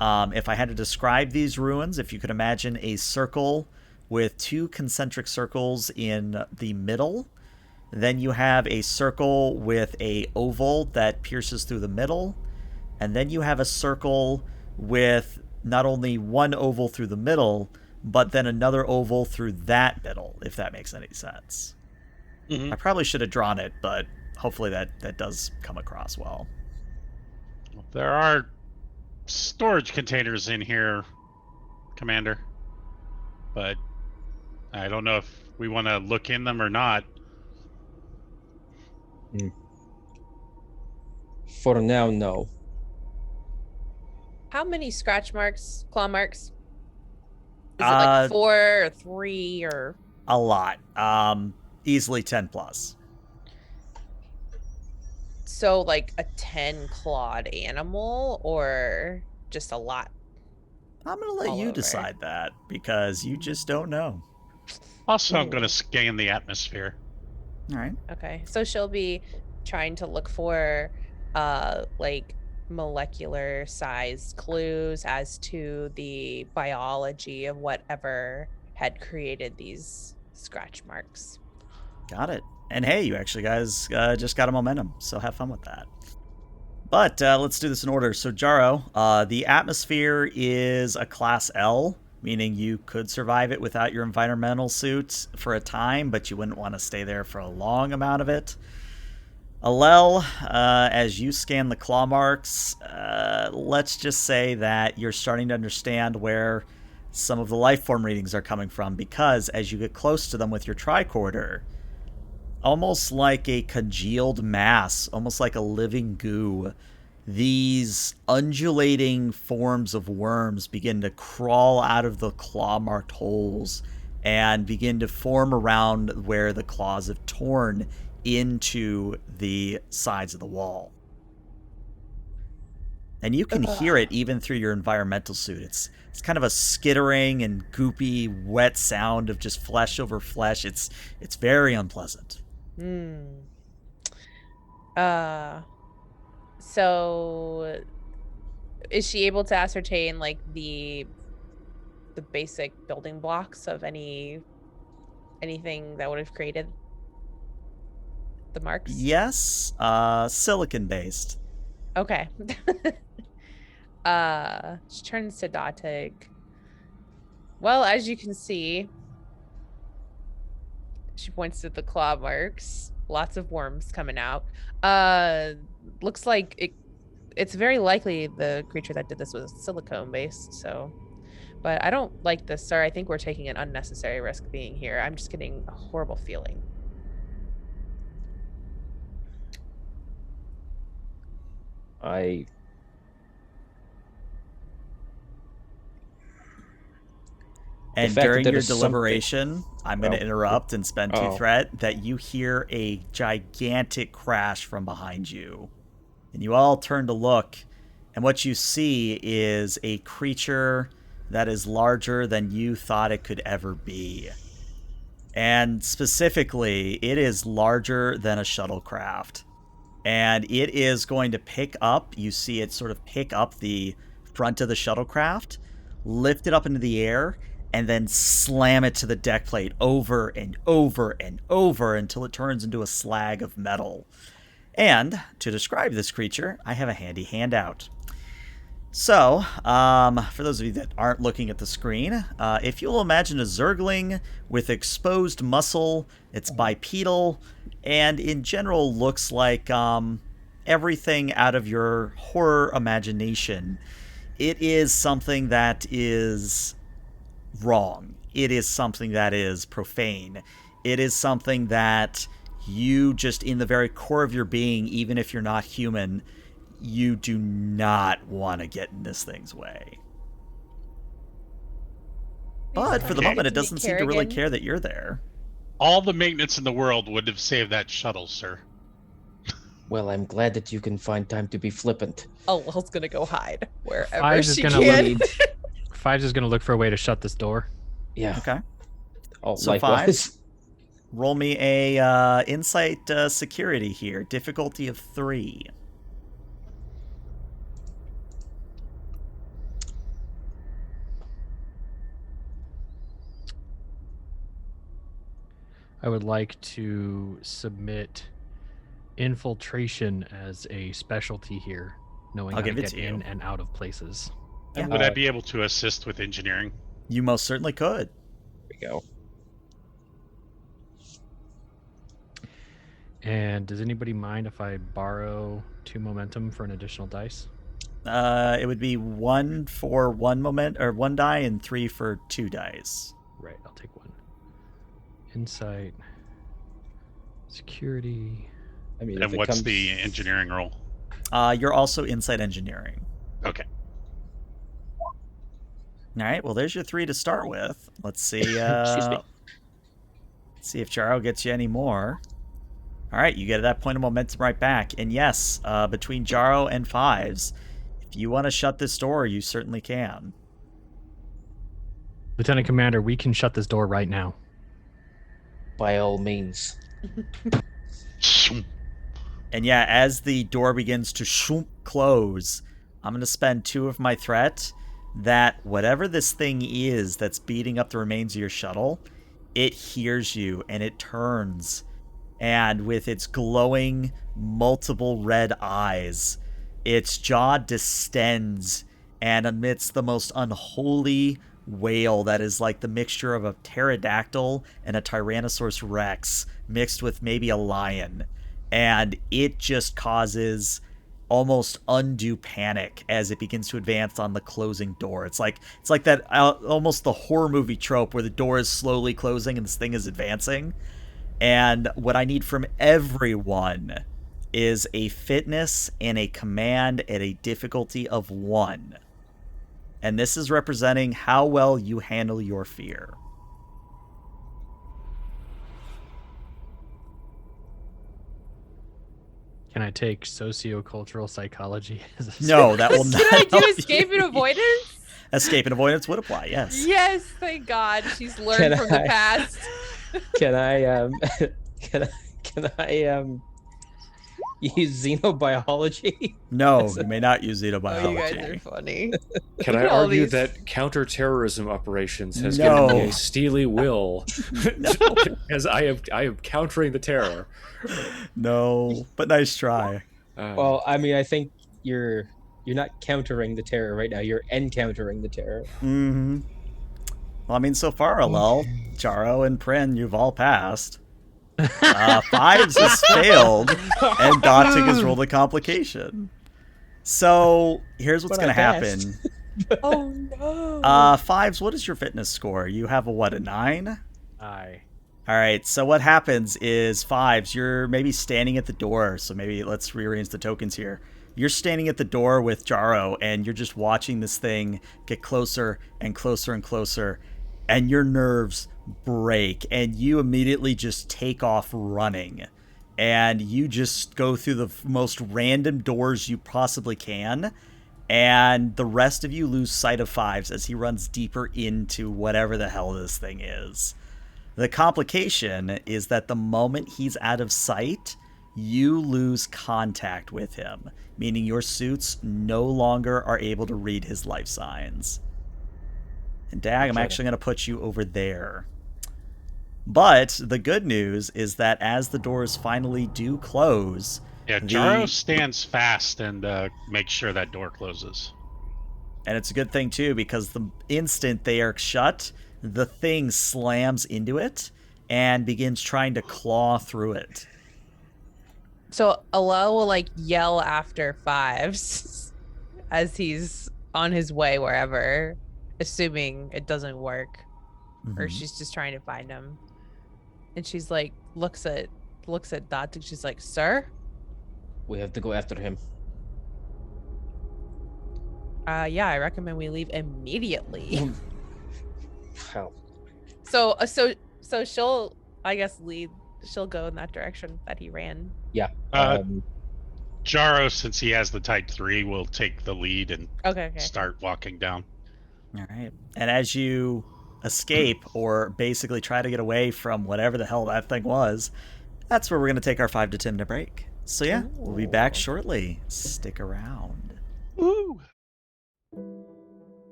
If I had to describe these runes, if you could imagine a circle with 2 concentric circles in the middle, then you have a circle with a oval that pierces through the middle, and then you have a circle with not only one oval through the middle, but then another oval through that middle, if that makes any sense. Mm-hmm. I probably should have drawn it, but hopefully that does come across well. There are storage containers in here, Commander, but I don't know if we want to look in them or not. For now, no. How many scratch marks, claw marks? Is it like 4 or 3 or? A lot. Easily 10 plus. So like a 10-clawed animal or just a lot? I'm going to let you decide that because you just don't know. Also, I'm going to scan the atmosphere. All right. Okay. So she'll be trying to look for like molecular sized clues as to the biology of whatever had created these scratch marks. Got it. And hey, you actually guys just got a momentum, so have fun with that. But let's do this in order. So Jaro, the atmosphere is a class L, meaning you could survive it without your environmental suit for a time, but you wouldn't want to stay there for a long amount of it. Alel, as you scan the claw marks, let's just say that you're starting to understand where some of the life form readings are coming from, because as you get close to them with your tricorder, almost like a congealed mass, almost like a living goo, these undulating forms of worms begin to crawl out of the claw-marked holes and begin to form around where the claws have torn into the sides of the wall. And you can hear it even through your environmental suit. It's kind of a skittering and goopy, wet sound of just flesh over flesh. It's very unpleasant. So is she able to ascertain like the basic building blocks of anything that would have created the marks? Yes, silicon based. Okay. She turns to Datig. Well, as you can see, she points to the claw marks. Lots of worms coming out. Looks like it's very likely the creature that did this was silicone based, so. But I don't like this, sir. I think we're taking an unnecessary risk being here. I'm just getting a horrible feeling. And during your deliberation, I'm going to interrupt and spend 2 threat that you hear a gigantic crash from behind you. And you all turn to look, and what you see is a creature that is larger than you thought it could ever be. And specifically, it is larger than a shuttlecraft. And it is going to pick up, you see it sort of pick up the front of the shuttlecraft, lift it up into the air, and then slam it to the deck plate over and over and over until it turns into a slag of metal. And to describe this creature, I have a handy handout. So, for those of you that aren't looking at the screen, if you'll imagine a zergling with exposed muscle, it's bipedal, and in general looks like everything out of your horror imagination. It is something that is wrong. It is something that is profane. It is something that you just, in the very core of your being, even if you're not human, you do not want to get in this thing's way. But for the moment, it doesn't seem to really care that you're there. All the maintenance in the world would have saved that shuttle, sir. Well, I'm glad that you can find time to be flippant. Oh, Lil's gonna go hide wherever she can. Five's just gonna look for a way to shut this door. Yeah. Okay. Oh, so likewise. 5, roll me a insight security here. Difficulty of 3. I would like to submit infiltration as a specialty here, knowing how to get in and out of places. And would I be able to assist with engineering? You most certainly could. There we go. And does anybody mind if I borrow 2 momentum for an additional dice? It would be 1 for 1 1 die and 3 for 2 dice. Right, I'll take 1. Insight, security. I mean, and what's the engineering roll? You're also insight engineering. Okay. All right. Well, there's your 3 to start with. Let's see. Excuse me. See if Jaro gets you any more. All right, you get that point of momentum right back. And yes, between Jaro and Fives, if you want to shut this door, you certainly can. Lieutenant Commander, we can shut this door right now. By all means. And yeah, as the door begins to close, I'm going to spend 2 of my threat that whatever this thing is that's beating up the remains of your shuttle, it hears you and it turns. And with its glowing, multiple red eyes, its jaw distends and emits the most unholy wail that is like the mixture of a pterodactyl and a Tyrannosaurus Rex mixed with maybe a lion. And it just causes almost undue panic as it begins to advance on the closing door. It's like that almost the horror movie trope where the door is slowly closing and this thing is advancing. And what I need from everyone is a fitness and a command at a difficulty of 1. And this is representing how well you handle your fear. Can I take sociocultural psychology? No, that will not. Can I do help escape and avoidance? Escape and avoidance would apply, yes. Yes, thank God. She's learned from the past. Can I can I use xenobiology? No, you may not use Oh, xenobiology. you guys are funny. Can I argue that counterterrorism operations has given me a steely will, as I am countering the terror? No, but nice try. Well, I mean, I think you're not countering the terror right now. You're encountering the terror. Mm-hmm. Well, I mean, so far, Alel, Jaro, and Prin, you've all passed. Fives has failed, and Daunting has rolled a complication. So here's what's going to happen. Oh no. Fives, what is your fitness score? You have a 9? Aye. All right, so what happens is Fives, you're maybe standing at the door. So maybe let's rearrange the tokens here. You're standing at the door with Jaro, and you're just watching this thing get closer and closer and closer, and your nerves break, and you immediately just take off running. And you just go through the most random doors you possibly can, and the rest of you lose sight of Fives as he runs deeper into whatever the hell this thing is. The complication is that the moment he's out of sight, you lose contact with him, meaning your suits no longer are able to read his life signs. And Dag, I'm actually going to put you over there. But the good news is that as the doors finally do close... Yeah, Jaro stands fast and makes sure that door closes. And it's a good thing, too, because the instant they are shut, the thing slams into it and begins trying to claw through it. So Alel will yell after Fives as he's on his way wherever, assuming it doesn't work, or she's just trying to find him. And she's looks at Dot, and she's like, "Sir, we have to go after him." Yeah, I recommend we leave immediately." How? So she'll, I guess, lead. She'll go in that direction that he ran. Yeah. Jaro, since he has the Type 3, will take the lead and start walking down. All right. And as you escape, or basically try to get away from whatever the hell that thing was, that's where we're going to take our 5 to 10 minute break. So yeah, we'll be back shortly. Stick around. Woo!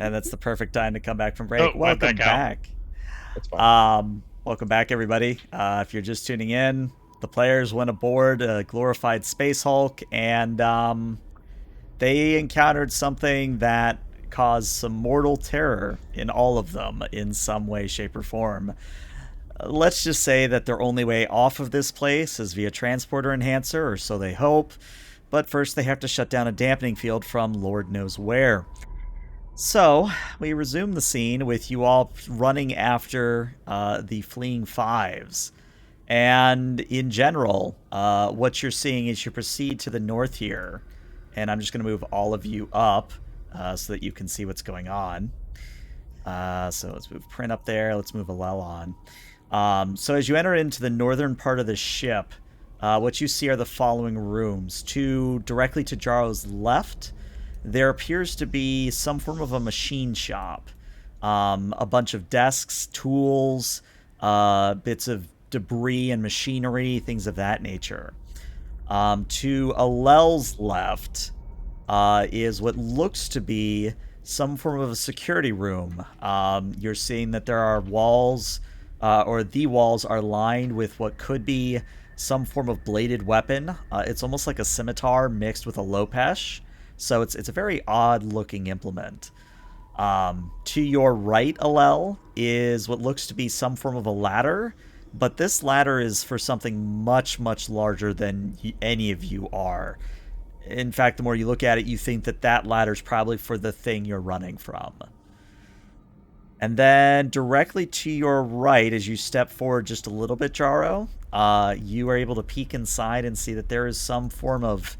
And that's the perfect time to come back from break. Oh, Welcome back out. back. That's fine. Welcome back, everybody. If you're just tuning in, the players went aboard a glorified Space Hulk, and they encountered something that caused some mortal terror in all of them in some way, shape, or form. Let's just say that their only way off of this place is via transporter enhancer, or so they hope. But first, they have to shut down a dampening field from Lord knows where. So, we resume the scene with you all running after the fleeing fives. And in general, what you're seeing is you proceed to the north here. And I'm just going to move all of you up so that you can see what's going on. So let's move Print up there. Let's move Alel on. So as you enter into the northern part of the ship, what you see are the following rooms. Directly to Jaro's left, there appears to be some form of a machine shop. A bunch of desks, tools, bits of debris and machinery, things of that nature. To Alel's left is what looks to be some form of a security room. You're seeing that there are walls, or the walls are lined with what could be some form of bladed weapon. It's almost like a scimitar mixed with a lopesh. So it's a very odd-looking implement. To your right, Alel, is what looks to be some form of a ladder, but this ladder is for something much, much larger than any of you are. In fact, the more you look at it, you think that ladder is probably for the thing you're running from. And then directly to your right, as you step forward just a little bit, Jaro, you are able to peek inside and see that there is some form of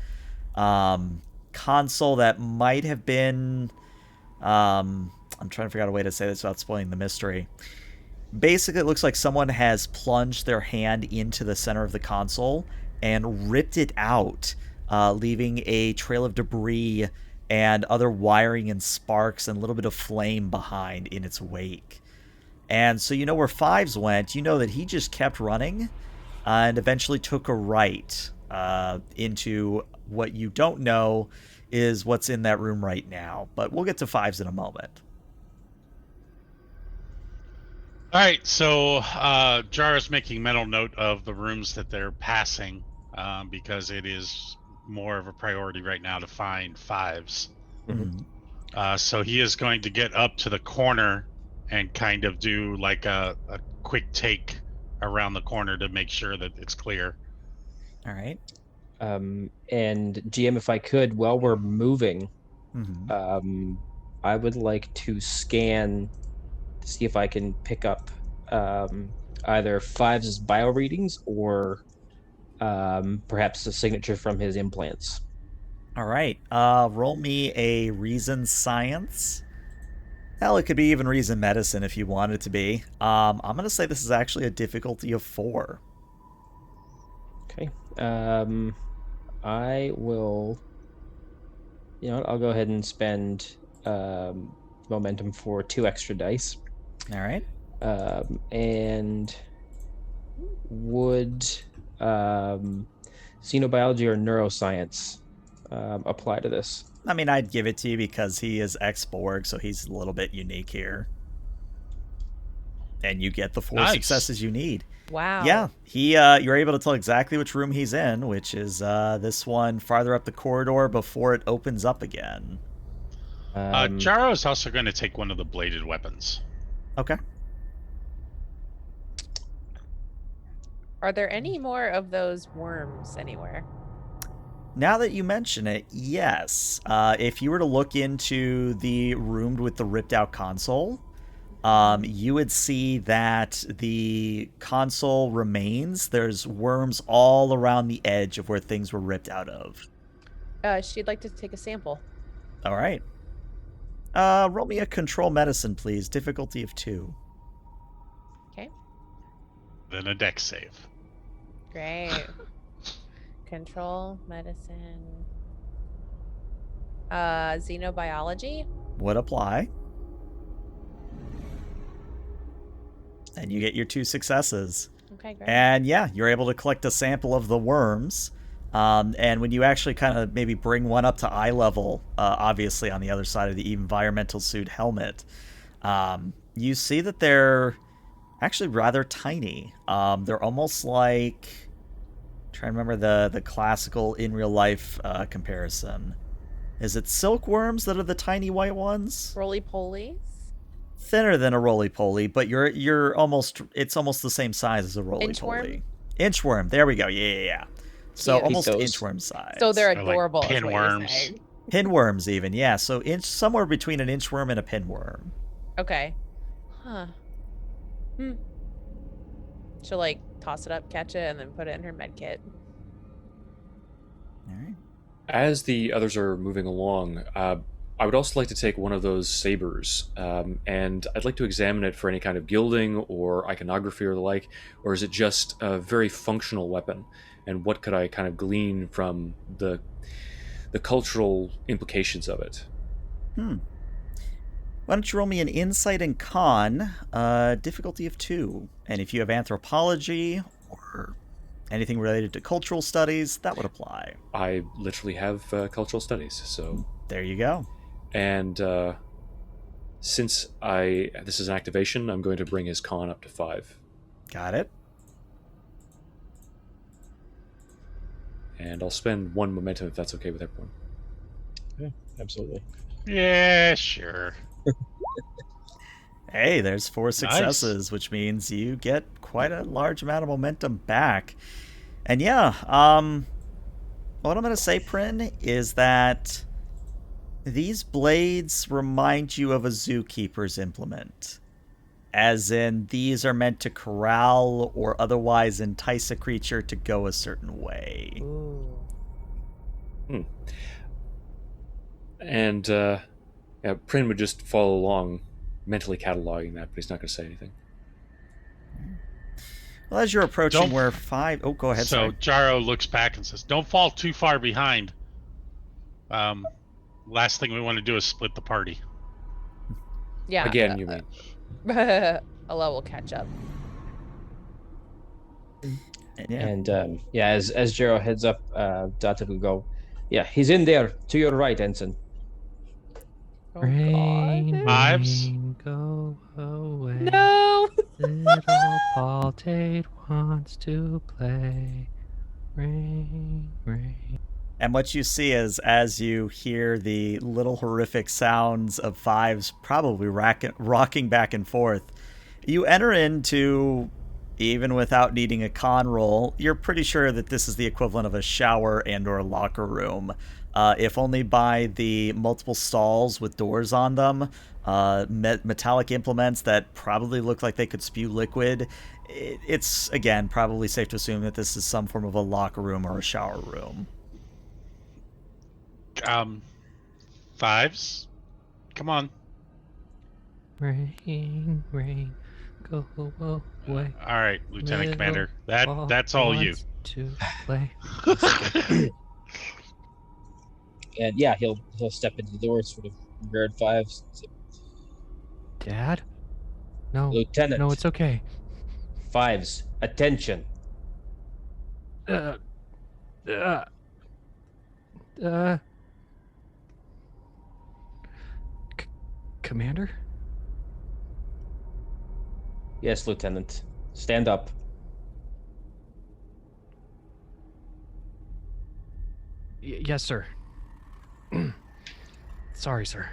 console that might have been... I'm trying to figure out a way to say this without spoiling the mystery. Basically, it looks like someone has plunged their hand into the center of the console and ripped it out, leaving a trail of debris and other wiring and sparks and a little bit of flame behind in its wake. And so you know where Fives went. You know that he just kept running and eventually took a right into what you don't know is what's in that room right now. But we'll get to Fives in a moment. All right, so Jara's making mental note of the rooms that they're passing because it is more of a priority right now to find Fives. Mm-hmm. So he is going to get up to the corner and kind of do like a quick take around the corner to make sure that it's clear. All right. And GM, if I could, while we're moving, I would like to scan to see if I can pick up either Fives' bio readings or perhaps a signature from his implants. All right. Roll me a reason science. Hell, it could be even reason medicine if you want it to be. I'm going to say this is actually a difficulty of 4. Okay. I will... You know what? I'll go ahead and spend momentum for 2 extra dice. All right. And would xenobiology or neuroscience apply to this? I mean, I'd give it to you because he is ex-Borg, so he's a little bit unique here. And you get the 4 successes you need. Wow. Yeah, you're able to tell exactly which room he's in, which is this one farther up the corridor before it opens up again. Jaro is also going to take one of the bladed weapons. Okay. Are there any more of those worms anywhere? Now that you mention it, yes. If you were to look into the room with the ripped out console, you would see that the console remains. There's worms all around the edge of where things were ripped out of. She'd like to take a sample. All right. Roll me a control medicine, please. Difficulty of 2. Okay. Then a dex save. Great. Control medicine. Xenobiology would apply. And you get your 2 successes. Okay, great. And yeah, you're able to collect a sample of the worms. And when you actually kind of maybe bring one up to eye level, obviously on the other side of the environmental suit helmet, you see that they're actually rather tiny. They're almost like, try to remember the classical in real life comparison. Is it silkworms that are the tiny white ones? Roly-polies? Thinner than a roly-poly, but you're almost, it's almost the same size as a roly-poly. Inchworm. There we go. Yeah. So Cute. almost Those. inchworm size. So they're They're like adorable, is what you're pinworms. saying. Pinworms even, yeah. So somewhere between an inchworm and a pinworm. Okay. Huh. She'll like toss it up, catch it, and then put it in her med kit. All right. As the others are moving along, I would also like to take one of those sabers, and I'd like to examine it for any kind of gilding or iconography or the like, or is it just a very functional weapon? And what could I kind of glean from the cultural implications of it? Why don't you roll me an insight and con, difficulty of 2. And if you have anthropology or anything related to cultural studies, that would apply. I literally have cultural studies, so... There you go. And since this is an activation, I'm going to bring his con up to 5. Got it. And I'll spend 1 momentum if that's okay with everyone. Yeah, absolutely. Yeah, sure. Hey, there's 4 successes, which means you get quite a large amount of momentum back. And yeah, what I'm going to say, Prin, is that these blades remind you of a zookeeper's implement. As in, these are meant to corral or otherwise entice a creature to go a certain way. Ooh. And Prin would just follow along, mentally cataloging that, but he's not going to say anything. Well, as you're approaching where 5... Oh, go ahead, So sorry. Jaro looks back and says, "Don't fall too far behind. Last thing we want to do is split the party." Yeah. Again, you mean. Allah will catch up. Yeah. And as Jero heads up, Data will go, "Yeah, he's in there to your right, Ensign." Oh, Rain, God. Ives? rain, go away. No. Little Paul Tate wants to play. Rain, rain. And what you see is, as you hear the little horrific sounds of 5s probably rocking back and forth, you enter into, even without needing a con roll, you're pretty sure that this is the equivalent of a shower and or locker room. If only by the multiple stalls with doors on them, metallic implements that probably look like they could spew liquid. It's, again, probably safe to assume that this is some form of a locker room or a shower room. 5s, come on. Rain, rain, go away. All right, Lieutenant Little Commander. Paul That's all you. wants to play. And yeah, he'll step into the door, sort of guard 5s. Dad? No. Lieutenant. No, it's okay. 5s, attention. Commander? Yes, Lieutenant. Stand up. Yes, sir. Sorry, sir.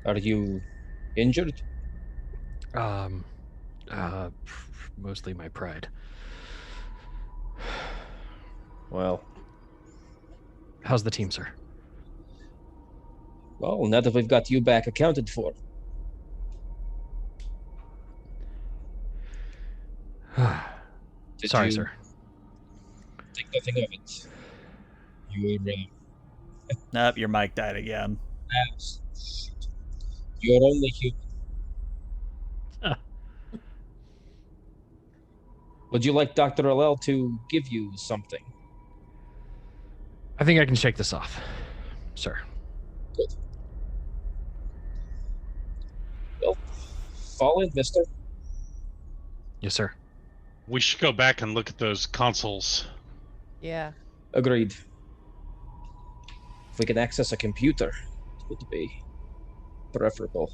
Are you injured? Mostly my pride. Well, How's the team, sir? well, now that we've got you back accounted for. Did Sorry, you sir. think nothing of it? You were Nope, your mic died again. You're only human. Would you like Dr. Allel to give you something? I think I can shake this off, sir. Good. Well, fall in, mister. Yes, sir. We should go back and look at those consoles. Yeah. Agreed. If we can access a computer, it would be preferable.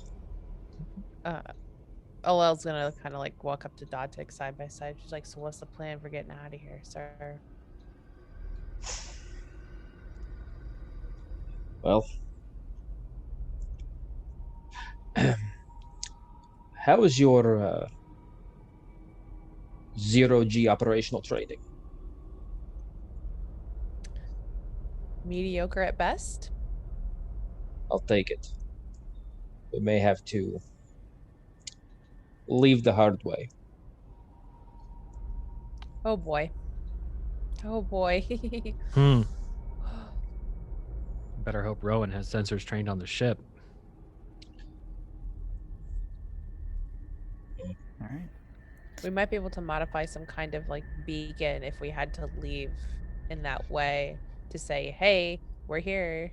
Olel's gonna kind of like walk up to Dotic side by side. She's like, "So what's the plan for getting out of here, sir?" Well, how is your zero-G operational training? Mediocre at best. I'll take it. We may have to leave the hard way. Oh boy. Oh boy. Better hope Rowan has sensors trained on the ship. All right. We might be able to modify some kind of like beacon if we had to leave in that way to say, "Hey, we're here."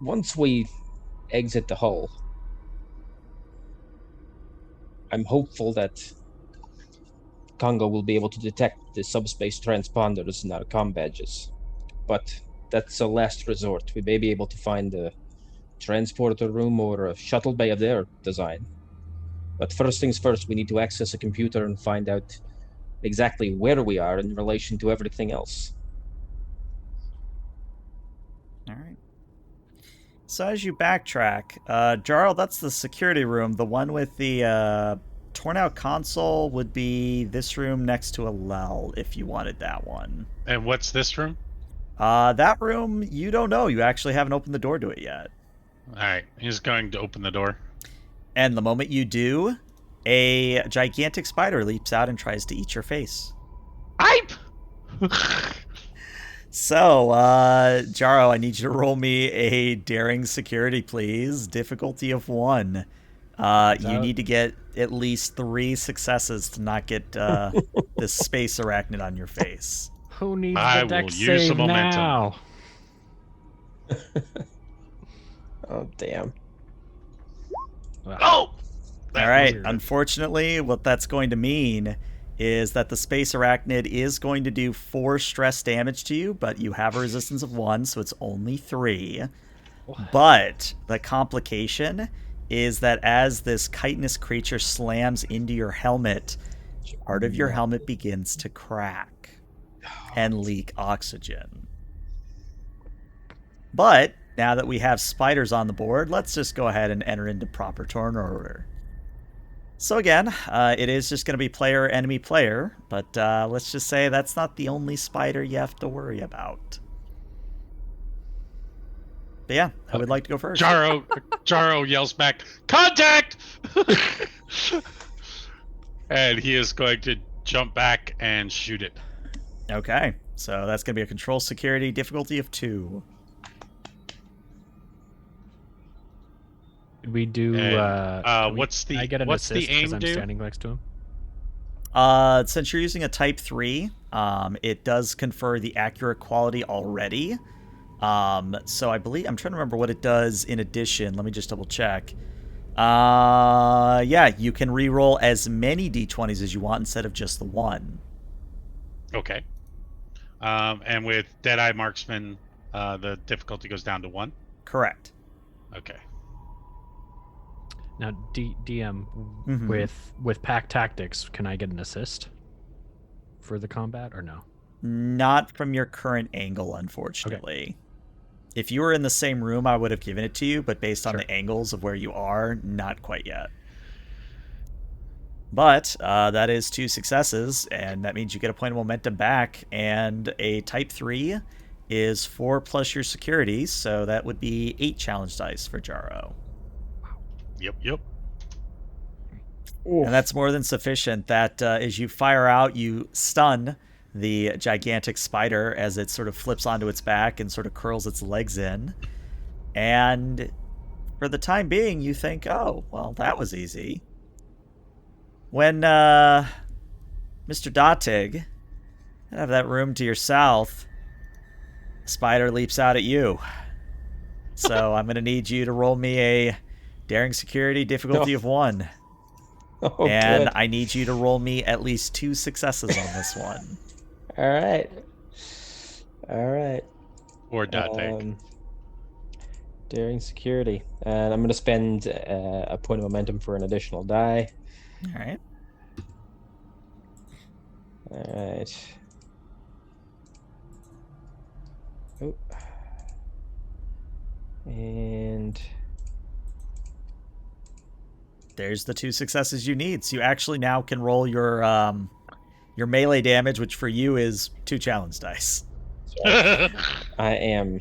Once we exit the hull, I'm hopeful that Kongo will be able to detect the subspace transponders in our comm badges. But that's a last resort. We may be able to find a transporter room or a shuttle bay of their design. But first things first, we need to access a computer and find out exactly where we are in relation to everything else. All right. So as you backtrack, Jarl, that's the security room. The one with the torn out console would be this room next to Alel, if you wanted that one. And what's this room? That room, you don't know. You actually haven't opened the door to it yet. All right, he's going to open the door. And the moment you do, a gigantic spider leaps out and tries to eat your face. Ipe! So, Jaro, I need you to roll me a daring security, please. Difficulty of 1. You need to get at least 3 successes to not get this space arachnid on your face. Who needs I the deck will use save the momentum. now? Oh, damn. Oh! All right. weird. Unfortunately, what that's going to mean is that the space arachnid is going to do 4 stress damage to you, but you have a resistance of 1, so it's only 3. But the complication is that as this chitinous creature slams into your helmet, part of your helmet begins to crack and leak oxygen. But now that we have spiders on the board, let's just go ahead and enter into proper turn order. So again, it is just going to be player, enemy, player, but let's just say that's not the only spider you have to worry about. But yeah, I would like to go first. Jaro yells back, "Contact!" And he is going to jump back and shoot it. Okay, so that's going to be a control security difficulty of 2. Did we do? What's the I get an what's assist the aim because I'm do? standing next to him. Since you're using a type 3, it does confer the accurate quality already. So I believe, I'm trying to remember what it does in addition. Let me just double check. Yeah, you can re-roll as many d20s as you want instead of just the 1. Okay. And with Deadeye Marksman, the difficulty goes down to 1? Correct. Okay. Now, DM, Mhm. with pack tactics, can I get an assist for the combat or no? Not from your current angle, unfortunately. If you were in the same room, I would have given it to you, but based on Sure. the angles of where you are, not quite yet. But that is 2 successes, and that means you get a point of momentum back, and a type 3 is 4 plus your security, so that would be 8 challenge dice for Jaro. Yep. And that's more than sufficient. That as you fire out, you stun the gigantic spider as it sort of flips onto its back and sort of curls its legs in. And for the time being, you think, oh, well, that was easy. When Mr. Dotig, out of that room to your south, a spider leaps out at you. So I'm going to need you to roll me a daring security difficulty of 1. Oh, and good. I need you to roll me at least 2 successes on this one. All right. All right. Or .take. Daring security. And I'm going to spend a point of momentum for an additional die. All right. All right. Oh. And there's the 2 successes you need. So you actually now can roll your melee damage, which for you is 2 challenge dice. I am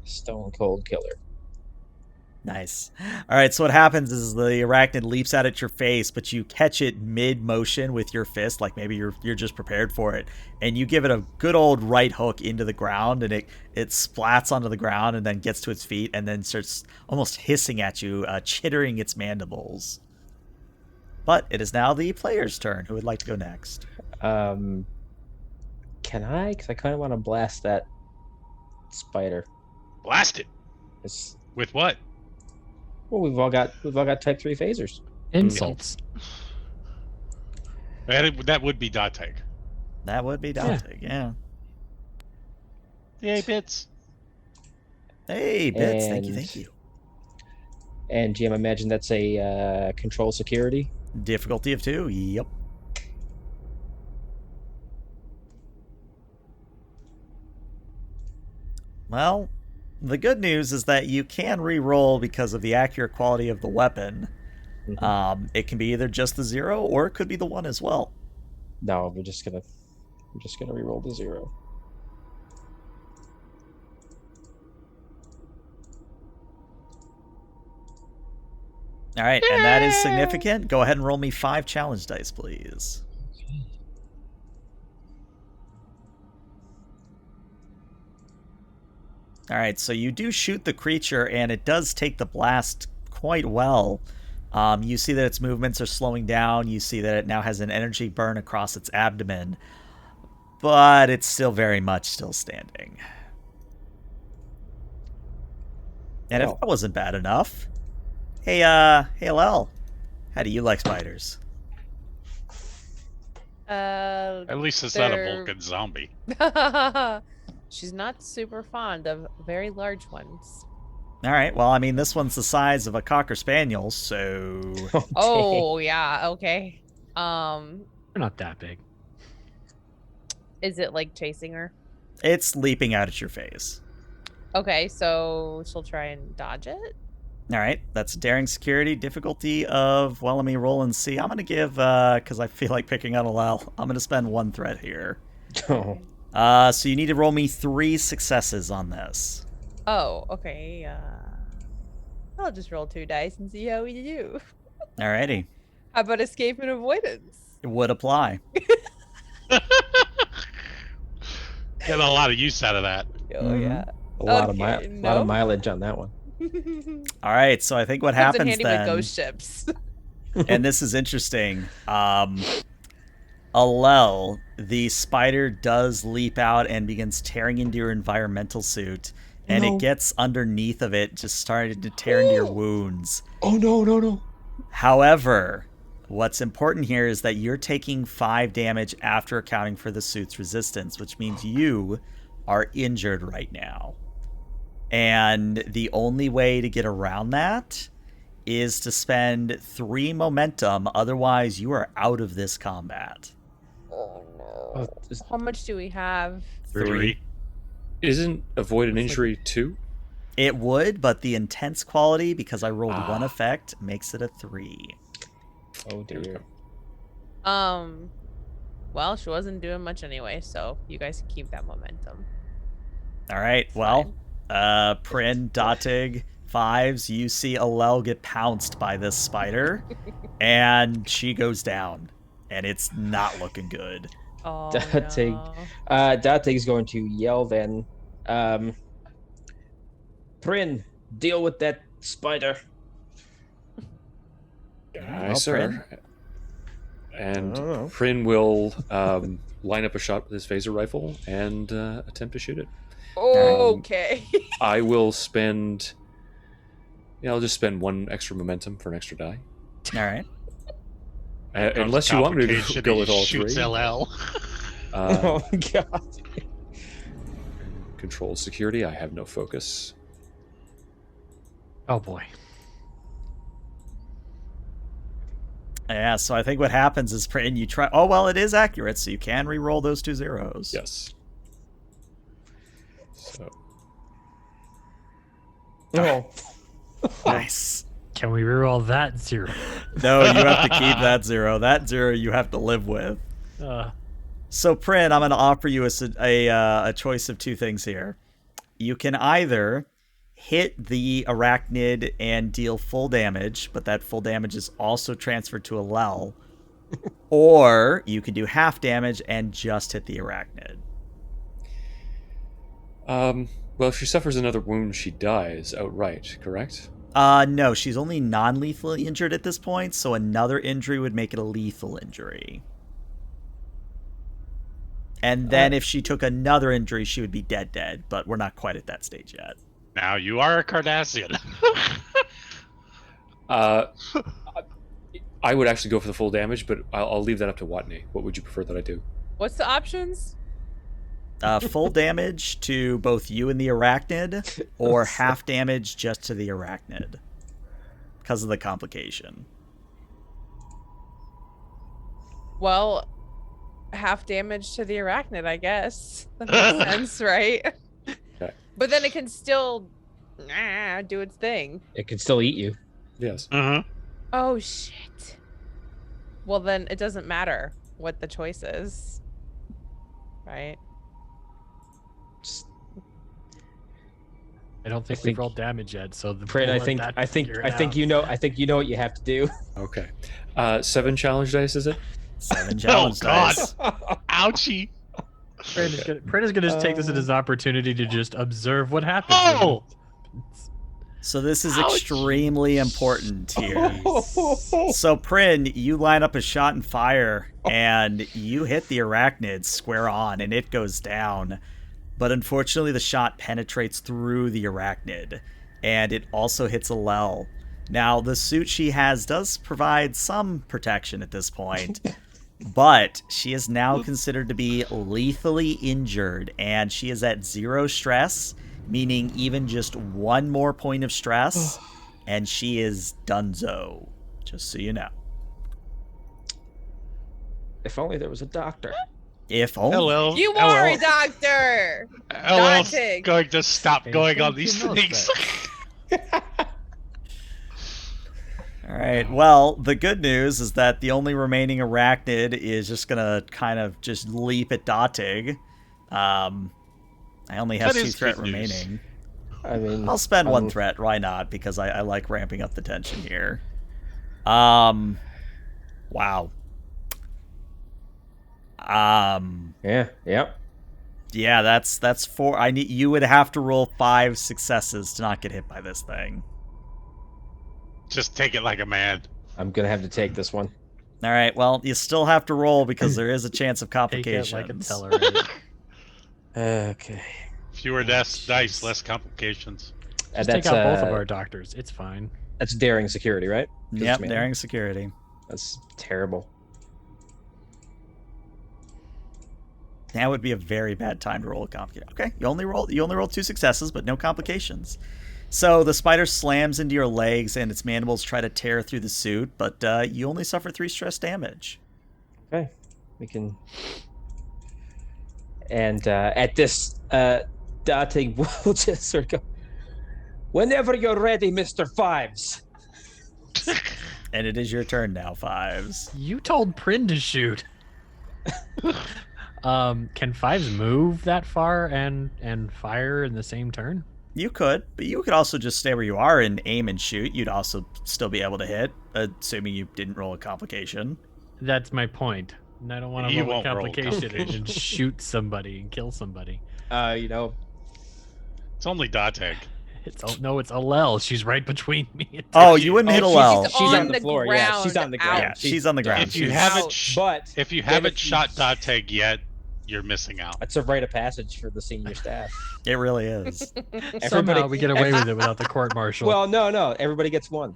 stone cold killer. Nice. All right, so what happens is the arachnid leaps out at your face, but you catch it mid-motion with your fist, like maybe you're just prepared for it, and you give it a good old right hook into the ground, and it splats onto the ground and then gets to its feet and then starts almost hissing at you, chittering its mandibles. But it is now the player's turn. Who would like to go next? Can I? Because I kind of want to blast that spider. Blast it. With what? Well, we've all got type 3 phasers. Insults. That would be .take. That would be .take, yeah. Yay, bits. Hey, bits. Thank you. And GM, I imagine that's a control security. Difficulty of 2. Yep. Well, the good news is that you can re-roll because of the accurate quality of the weapon. Mm-hmm. It can be either just the 0 or it could be the 1 as well. No, we're just gonna re-roll the 0. All right, and that is significant. Go ahead and roll me 5 challenge dice, please. All right, so you do shoot the creature, and it does take the blast quite well. You see that its movements are slowing down. You see that it now has an energy burn across its abdomen, but it's still very much still standing. And if that wasn't bad enough, hey LL, how do you like spiders? At least it's not a Vulcan zombie. She's not super fond of very large ones. All right. Well, I mean, this one's the size of a Cocker Spaniel, so. Oh yeah. Okay. They're not that big. Is it like chasing her? It's leaping out at your face. Okay, so she'll try and dodge it. All right. That's daring security, difficulty of, well, let me roll and see. I'm going to give, because I feel like picking on Alel, I'm going to spend 1 threat here. Oh. So you need to roll me 3 successes on this. Oh, okay. I'll just roll 2 dice and see how we do. Alrighty. How about escape and avoidance? It would apply. Get a lot of use out of that. Oh yeah. A lot of mileage on that one. All right, so I think what happens handy then. with ghost ships. And this is interesting. Alel, the spider does leap out and begins tearing into your environmental suit, and it gets underneath of it, just started to tear into your wounds. Oh no. However, what's important here is that you're taking 5 damage after accounting for the suit's resistance, which means you are injured right now. And the only way to get around that is to spend 3 momentum, otherwise you are out of this combat. Oh no. How much do we have? 3. Isn't avoid an injury 2? It would, but the intense quality, because I rolled 1 effect, makes it a 3. Oh dear. Well, she wasn't doing much anyway, so you guys can keep that momentum. All right, well, Prin, Datig, 5s, you see Alel get pounced by this spider, and she goes down, and it's not looking good. Oh, Datig, no. Datig's going to yell then. Prin, deal with that spider. Aye, sir. And Prin will line up a shot with his phaser rifle and attempt to shoot it. Okay. I will spend... Yeah, I'll just spend 1 extra momentum for an extra die. All right. Unless you want me to go with all three. Shoots LL. Oh god. Control security. I have no focus. Oh boy. Yeah, so I think what happens is, and you try. Oh well, it is accurate, so you can re-roll those 2 zeros. Yes. So. Oh. Nice. Can we reroll that 0? No, you have to keep that 0. That 0 you have to live with. So, Prin, I'm going to offer you a choice of 2 things here. You can either hit the arachnid and deal full damage, but that full damage is also transferred to a Lel, or you can do half damage and just hit the arachnid. Well, if she suffers another wound, she dies outright, correct? No, she's only non-lethally injured at this point, so another injury would make it a lethal injury. And then if she took another injury, she would be dead, but we're not quite at that stage yet. Now you are a Cardassian. I would actually go for the full damage, but I'll leave that up to Watney. What would you prefer that I do? What's the options? Full damage to both you and the arachnid, or half damage just to the arachnid because of the complication. Well, half damage to the arachnid, I guess. That makes sense, right? Okay. But then it can still do its thing. It can still eat you. Yes. Oh, shit. Well, then it doesn't matter what the choice is. Right? I don't think we've rolled damage yet, so the Prin, I think you know what you have to do. Okay. 7 challenge dice, is it? 7 challenge dice. Ouchie. Prin is gonna take this as his opportunity to just observe what happens. Oh! So this is extremely important here. So Prin, you line up a shot and fire, and you hit the arachnid square on, and it goes down. But unfortunately, the shot penetrates through the arachnid, and it also hits a Lel. Now, the suit she has does provide some protection at this point, but she is now considered to be lethally injured, and she is at 0 stress, meaning even just 1 more point of stress, and she is donezo, just so you know. If only there was a doctor. If only. Hello. You are a doctor! LL's Dante. going to stop going on Thank these you, things. All right. Well, the good news is that the only remaining arachnid is just going to kind of just leap at Datig. I only have That 2 is threat good news. remaining. I mean, I'll spend 1 threat. Why not? Because I like ramping up the tension here. Wow. Yeah. Yep. Yeah, that's 4. You would have to roll 5 successes to not get hit by this thing. Just take it like a man. I'm gonna have to take this one. All right. Well, you still have to roll because there is a chance of Take complications. it like a Tellarite. Okay. Fewer dice, less complications. Just take out both of our doctors. It's fine. That's daring security, right? Yep, daring security. That's terrible. Now would be a very bad time to roll a complication. Okay, you only roll 2 successes, but no complications. So the spider slams into your legs, and its mandibles try to tear through the suit, but you only suffer 3 stress damage. Okay, we can. And at this, Datig will just sort of go, "Whenever you're ready, Mr. Fives." And it is your turn now, Fives. You told Prin to shoot. Can Fives move that far and fire in the same turn? You could, but you could also just stay where you are and aim and shoot. You'd also still be able to hit, assuming you didn't roll a complication. That's my point. And I don't want to You roll a won't roll a complication and shoot somebody and kill somebody. It's only Datig. It's Alel. She's right between me. And Oh, you wouldn't hit a Lel. She's on the floor. Yeah, she's on the ground. Yeah, she's on the ground. If you She's- haven't, if you haven't if you- shot Datig yet, you're missing out. That's a rite of passage for the senior staff. It really is. somehow we get away with it without the court martial. Well, no, everybody gets 1.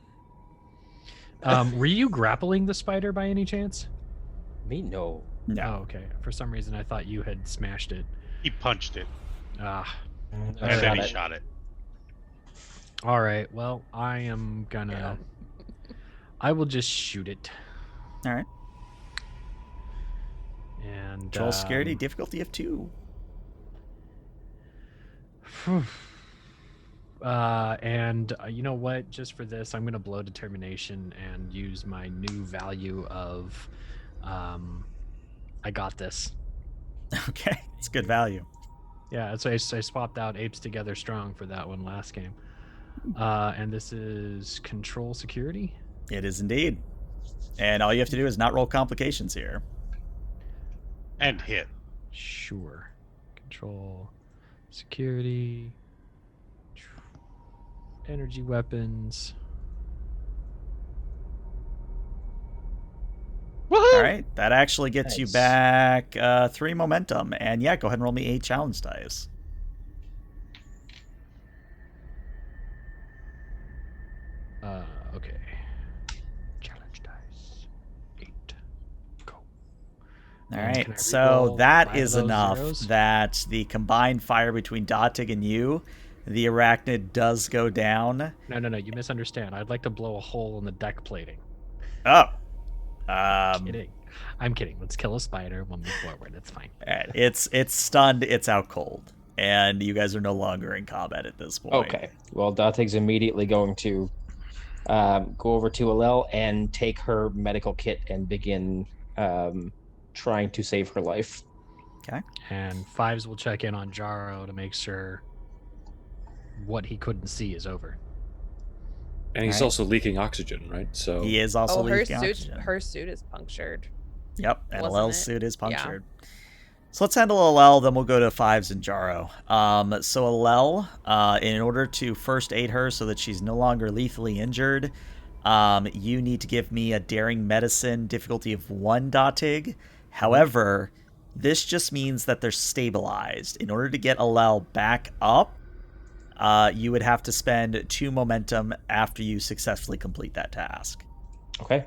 Were you grappling the spider by any chance? Me? No. No. Oh, okay. For some reason, I thought you had smashed it. He punched it, Ah. and then he shot it. All right. Well, I am gonna. Yeah. I will just shoot it. All right. And Control security difficulty of 2. And you know what? Just for this, I'm gonna blow determination and use my new value of, I got this. Okay, it's good value. Yeah, so I swapped out apes together strong for that one last game. And this is control security. It is indeed. And all you have to do is not roll complications here. And hit. Sure. Control security. Energy weapons. Woohoo! All right, that actually gets you Nice. back 3 momentum. And yeah, go ahead and roll me 8 challenge dice. Okay. Challenge dice. 8. Go. All And can I right, so re-roll that 5 is of those enough zeros? that the combined fire between Dotig and you, the arachnid does go down. No. You misunderstand. I'd like to blow a hole in the deck plating. Oh. Kidding. I'm kidding. Let's kill a spider. We'll move forward. It's fine. All right, it's stunned. It's out cold, and you guys are no longer in combat at this point. Okay. Well, Datig's immediately going to go over to Alel and take her medical kit and begin trying to save her life. And Fives will check in on Jaro to make sure what he couldn't see is over. And he's Right. also leaking oxygen, right? So He is also her leaking suit. oxygen. Her suit is punctured. Yep, and Wasn't Alel's it? suit is Yeah. punctured. So let's handle Alel, then we'll go to Fives and Jaro. So Alel, in order to first aid her so that she's no longer lethally injured, you need to give me a daring medicine difficulty of 1 Dotig. However, this just means that they're stabilized. In order to get Alel back up, you would have to spend 2 momentum after you successfully complete that task. Okay.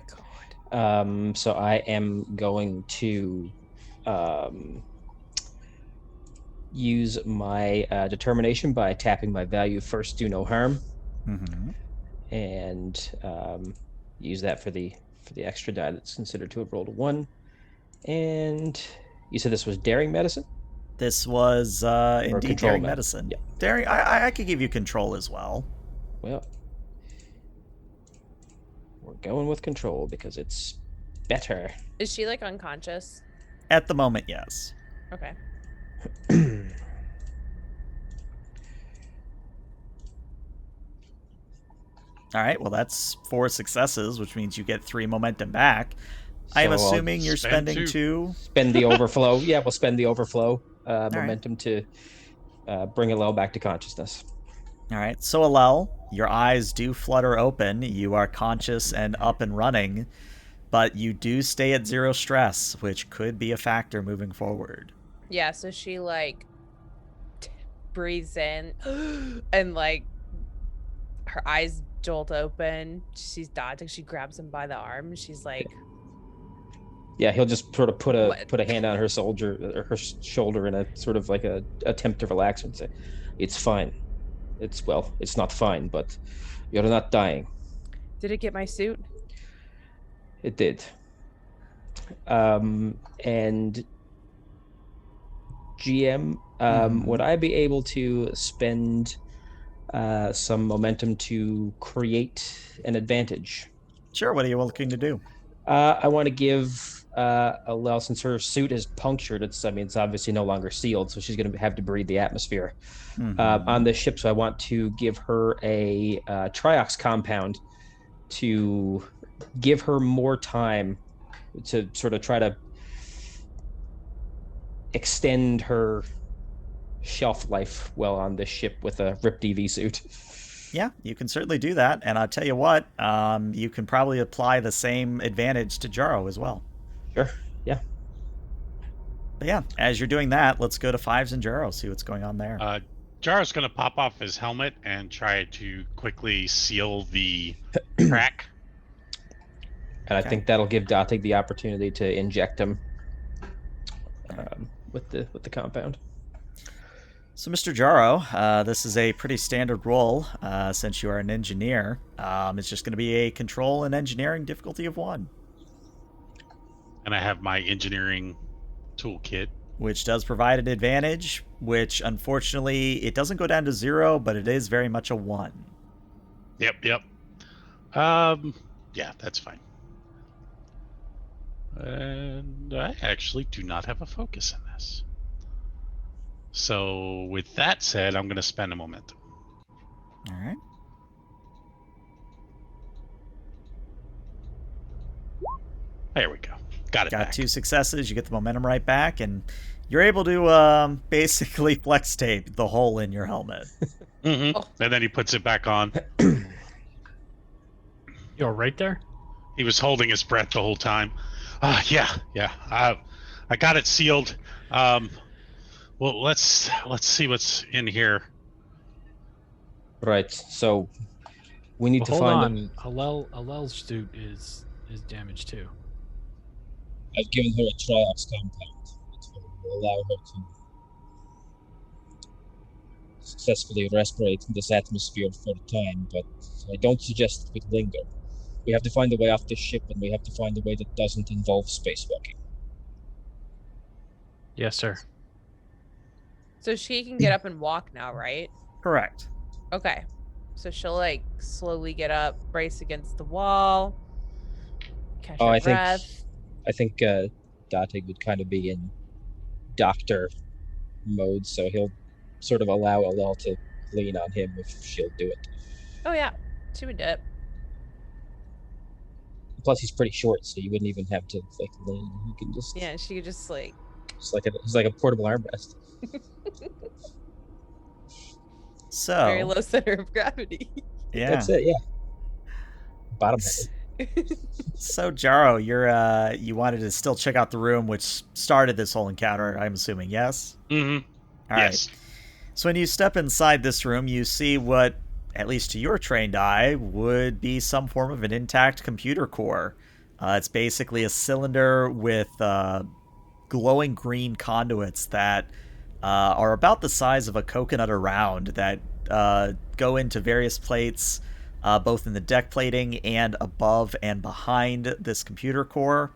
So I am going to use my determination by tapping my value first, do no harm, Mm-hmm. and use that for the extra die that's considered to have rolled a 1. And you said this was daring medicine? This was indeed control daring medicine. medicine. Yeah. Daring, I could give you control as well. Well, we're going with control because it's better. Is she like unconscious? At the moment, yes. Okay. All right, well, that's 4 successes, which means you get 3 momentum back. I am So I'll assuming you're spend spending 2. spend the overflow. Yeah, we'll spend the overflow right. momentum to bring Alel back to consciousness. All right, so Alel, your eyes do flutter open. You are conscious and up and running, but you do stay at 0 stress, which could be a factor moving forward. Yeah, so she like breathes in and like her eyes jolt open. She's dodging. She grabs him by the arm and she's like, Yeah, he'll just sort of put a What? hand on her shoulder in a sort of like a attempt to relax her and say, "It's fine. It's not fine, but you're not dying." "Did it get my suit?" It did. And GM, would I be able to spend some momentum to create an advantage? Sure, what are you looking to do? I want to give Alel, since her suit is punctured, it's obviously no longer sealed, so she's going to have to breathe the atmosphere on the ship. So I want to give her a triox compound to give her more time to sort of try to extend her shelf life well on this ship with a ripped EV suit. Yeah, you can certainly do that, and I'll tell you what, you can probably apply the same advantage to Jaro as well. Sure, yeah. But yeah, as you're doing that, let's go to Fives and Jaro, see what's going on there. Jaro's going to pop off his helmet and try to quickly seal the crack. And I think that'll give Datig the opportunity to inject him with the compound. So, Mr. Jaro, this is a pretty standard role since you are an engineer. It's just going to be a control and engineering difficulty of 1. And I have my engineering toolkit, which does provide an advantage, which unfortunately it doesn't go down to 0, but it is very much a 1. Yep. Yeah, that's fine. And I actually do not have a focus in this. So with that said, I'm going to spend a momentum. All right. There we go. Got it. Got back. 2 successes. You get the momentum right back, and you're able to basically flex tape the hole in your helmet. Mm-hmm. Oh. And then he puts it back on. You're right there? He was holding his breath the whole time. Yeah. I got it sealed. Well, let's see what's in here. Right. So we need to find. Hold on. Alel's suit is damaged too. I've given her a Triox compound, which will allow her to successfully respirate this atmosphere for the time, but I don't suggest it would linger. We have to find a way off this ship, and we have to find a way that doesn't involve spacewalking. Yes, sir. So she can get up and walk now, right? Correct. Okay. So she'll slowly get up, brace against the wall, catch her breath. I think Datig would kind of be in doctor mode, so he'll sort of allow Alel to lean on him if she'll do it. Oh yeah, she would do it. Plus, he's pretty short, so you wouldn't even have to lean. You can just she could just it's like a portable armrest. So very low center of gravity. Yeah, that's it. Yeah, bottom head. So Jaro, you wanted to still check out the room which started this whole encounter, I'm assuming, yes? Mm-hmm. All right. So when you step inside this room, you see what, at least to your trained eye, would be some form of an intact computer core. It's basically a cylinder with glowing green conduits that are about the size of a coconut around that go into various plates, both in the deck plating and above and behind this computer core.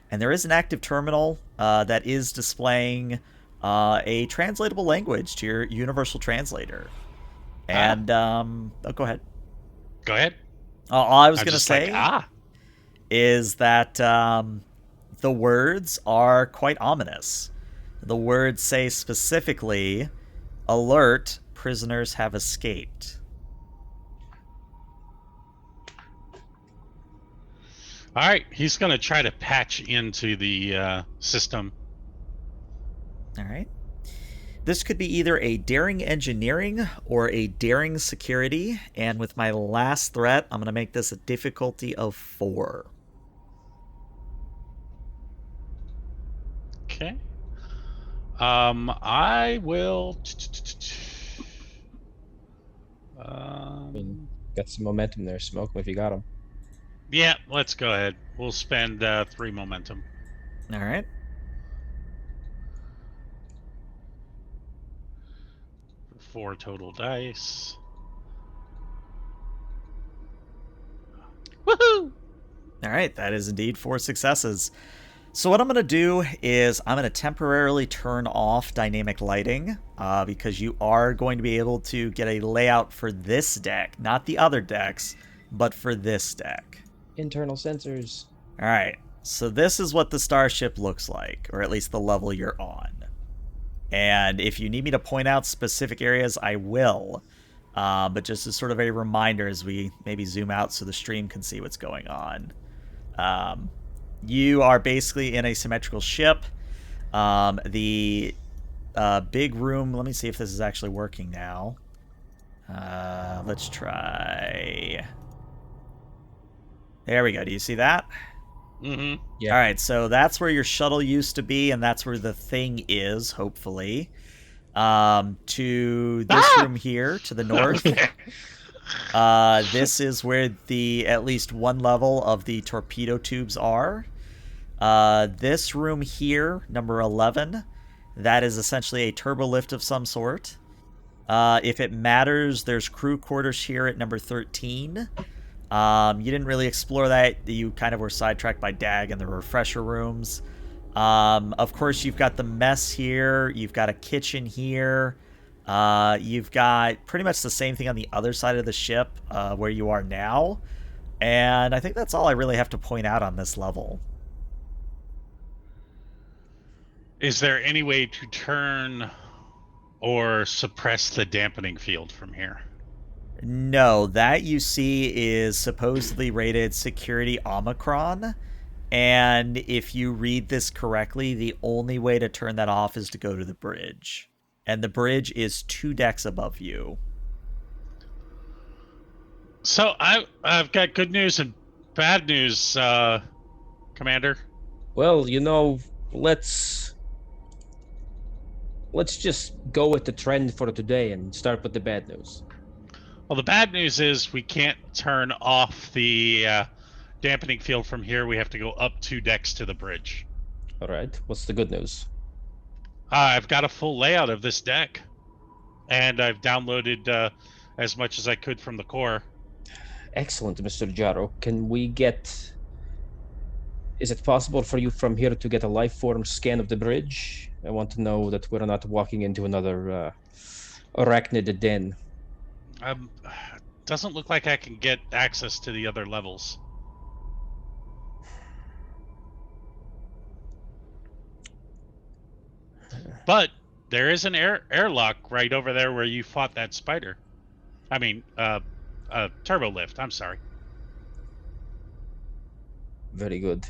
And there is an active terminal that is displaying a translatable language to your universal translator. And go ahead. Go ahead. All I was going to say is that the words are quite ominous. The words say specifically, "Alert, prisoners have escaped." All right, he's going to try to patch into the system. All right. This could be either a daring engineering or a daring security, and with my last threat, I'm going to make this a difficulty of 4. Okay. I will. Got some momentum there. Smoke them if you got them. Yeah, let's go ahead. We'll spend 3 momentum. All right. 4 total dice. Woohoo! All right, that is indeed 4 successes. So what I'm going to do is I'm going to temporarily turn off dynamic lighting because you are going to be able to get a layout for this deck, not the other decks, but for this deck. Internal sensors. All right, so this is what the starship looks like, or at least the level you're on. And if you need me to point out specific areas, I will. But just as sort of a reminder as we maybe zoom out so the stream can see what's going on. You are basically in a symmetrical ship. The big room, let me see if this is actually working now. Let's try. There we go. Do you see that? Mm-hmm. Yeah. All right, so that's where your shuttle used to be, and that's where the thing is, hopefully. To this room here, to the north. This is where at least one level of the torpedo tubes are. This room here, number 11, that is essentially a turbo lift of some sort. If it matters, there's crew quarters here at number 13. You didn't really explore that. You kind of were sidetracked by DAG and the refresher rooms. Of course, you've got the mess here. You've got a kitchen here. You've got pretty much the same thing on the other side of the ship where you are now. And I think that's all I really have to point out on this level. Is there any way to turn or suppress the dampening field from here? No, that you see is supposedly rated Security Omicron. And if you read this correctly, the only way to turn that off is to go to the bridge. And the bridge is 2 decks above you. So I've got good news and bad news, Commander. Well, let's just go with the trend for today and start with the bad news. Well, the bad news is we can't turn off the dampening field from here. We have to go up 2 decks to the bridge. All right. What's the good news? I've got a full layout of this deck, and I've downloaded as much as I could from the core. Excellent, Mr. Jaro. Is it possible for you from here to get a life form scan of the bridge? I want to know that we're not walking into another arachnid den. Doesn't look like I can get access to the other levels. But there is an airlock right over there where you fought that spider. I mean, turbo lift. I'm sorry. Very good.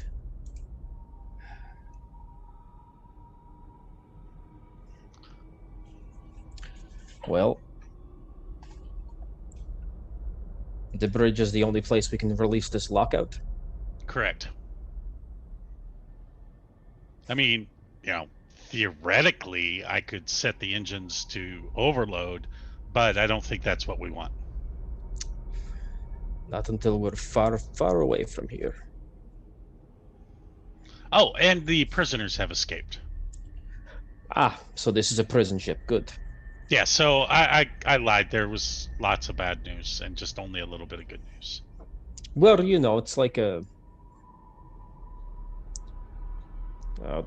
Well, the bridge is the only place we can release this lockout? Correct. I mean, theoretically, I could set the engines to overload, but I don't think that's what we want. Not until we're far, far away from here. Oh, and the prisoners have escaped. Ah, so this is a prison ship. Good. Yeah, so I lied. There was lots of bad news and just only a little bit of good news. Well, it's like there's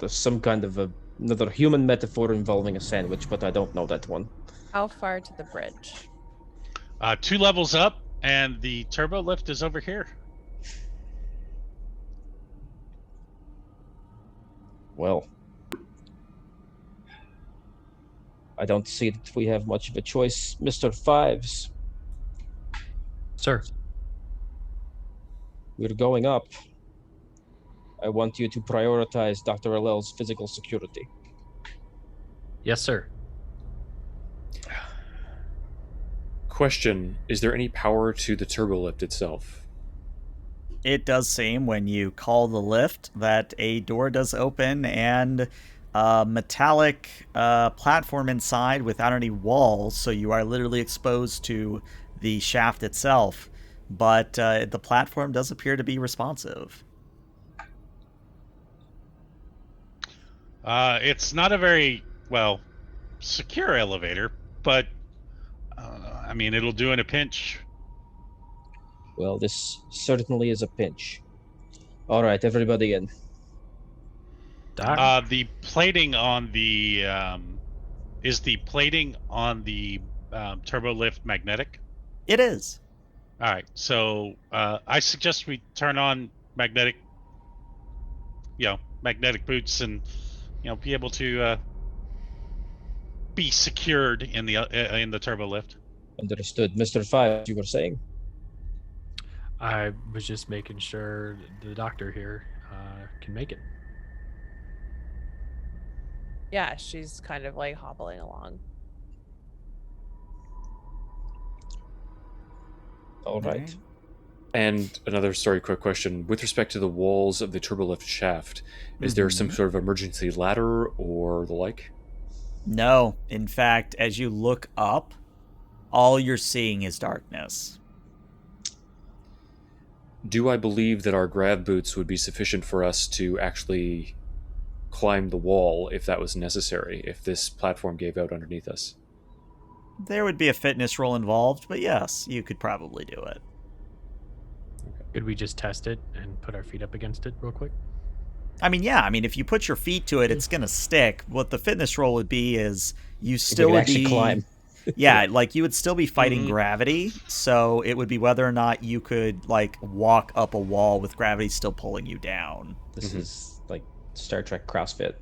some kind of another human metaphor involving a sandwich, but I don't know that one. How far to the bridge? 2 levels up, and the turbo lift is over here. Well, I don't see that we have much of a choice. Mr. Fives. Sir. We're going up. I want you to prioritize Dr. Allel's physical security. Yes, sir. Question, is there any power to the turbo lift itself? It does seem when you call the lift that a door does open and a metallic platform inside without any walls, so you are literally exposed to the shaft itself. But the platform does appear to be responsive. It's not a very, secure elevator, but, it'll do in a pinch. Well, this certainly is a pinch. All right, everybody in. The plating on the, is the plating on the turbo lift magnetic? It is. All right, so I suggest we turn on magnetic boots and be able to be secured in the turbo lift. Understood. Mr. Five, you were saying? I was just making sure the doctor here can make it. Yeah, she's kind of like hobbling along. All right. And another quick question. With respect to the walls of the turbolift shaft, is there some sort of emergency ladder or the like? No. In fact, as you look up, all you're seeing is darkness. do I believe that our grav boots would be sufficient for us to actually climb the wall if that was necessary, if this platform gave out underneath us? There would be a fitness roll involved, but yes, you could probably do it. Could we just test it and put our feet up against it real quick? I mean, yeah. I mean, if you put your feet to it, it's going to stick. What the fitness roll would be is you still would actually climb. Yeah, like you would still be fighting gravity, so it would be whether or not you could like walk up a wall with gravity still pulling you down. This is like Star Trek CrossFit.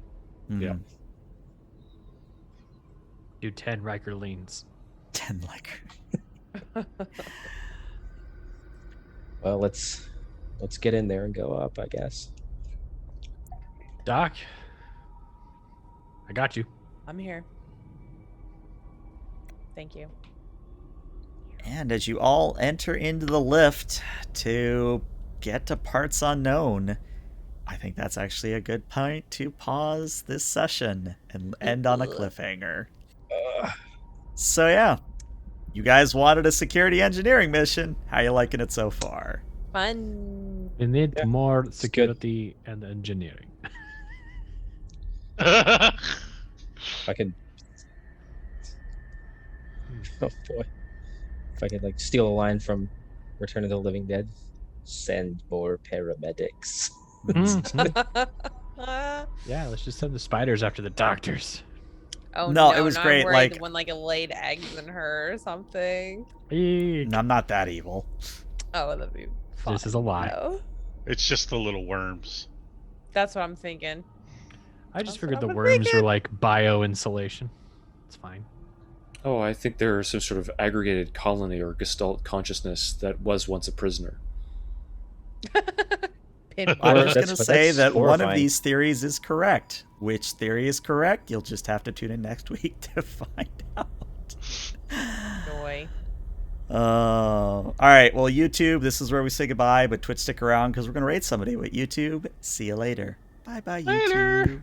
Yeah. Do 10 Riker leans. 10 Riker. Well, let's get in there and go up, I guess. Doc, I got you. I'm here. Thank you. And as you all enter into the lift to get to parts unknown, I think that's actually a good point to pause this session and end on a cliffhanger. So yeah, you guys wanted a security engineering mission. How you liking it so far? Fun. We need more security and engineering. I could. Oh boy! If I could like steal a line from Return of the Living Dead, send more paramedics. Yeah, let's just send the spiders after the doctors. Oh No, no, it was I'm great, worried like- when like it laid eggs in her or something. Eek. I'm not that evil. Oh, that'd be fun. This is a lie. No. It's just the little worms. That's what I'm thinking. I just That's figured what the I'm worms were thinking. like bio-insulation. It's fine. Oh, I think there is some sort of aggregated colony or gestalt consciousness that was once a prisoner. Pinball. I was going to That's say that one of horrifying. these theories is correct. Which theory is correct? You'll just have to tune in next week to find out. Joy. All right. Well, YouTube, this is where we say goodbye, but Twitch, stick around because we're going to raid somebody with YouTube. See you later. Bye-bye, YouTube.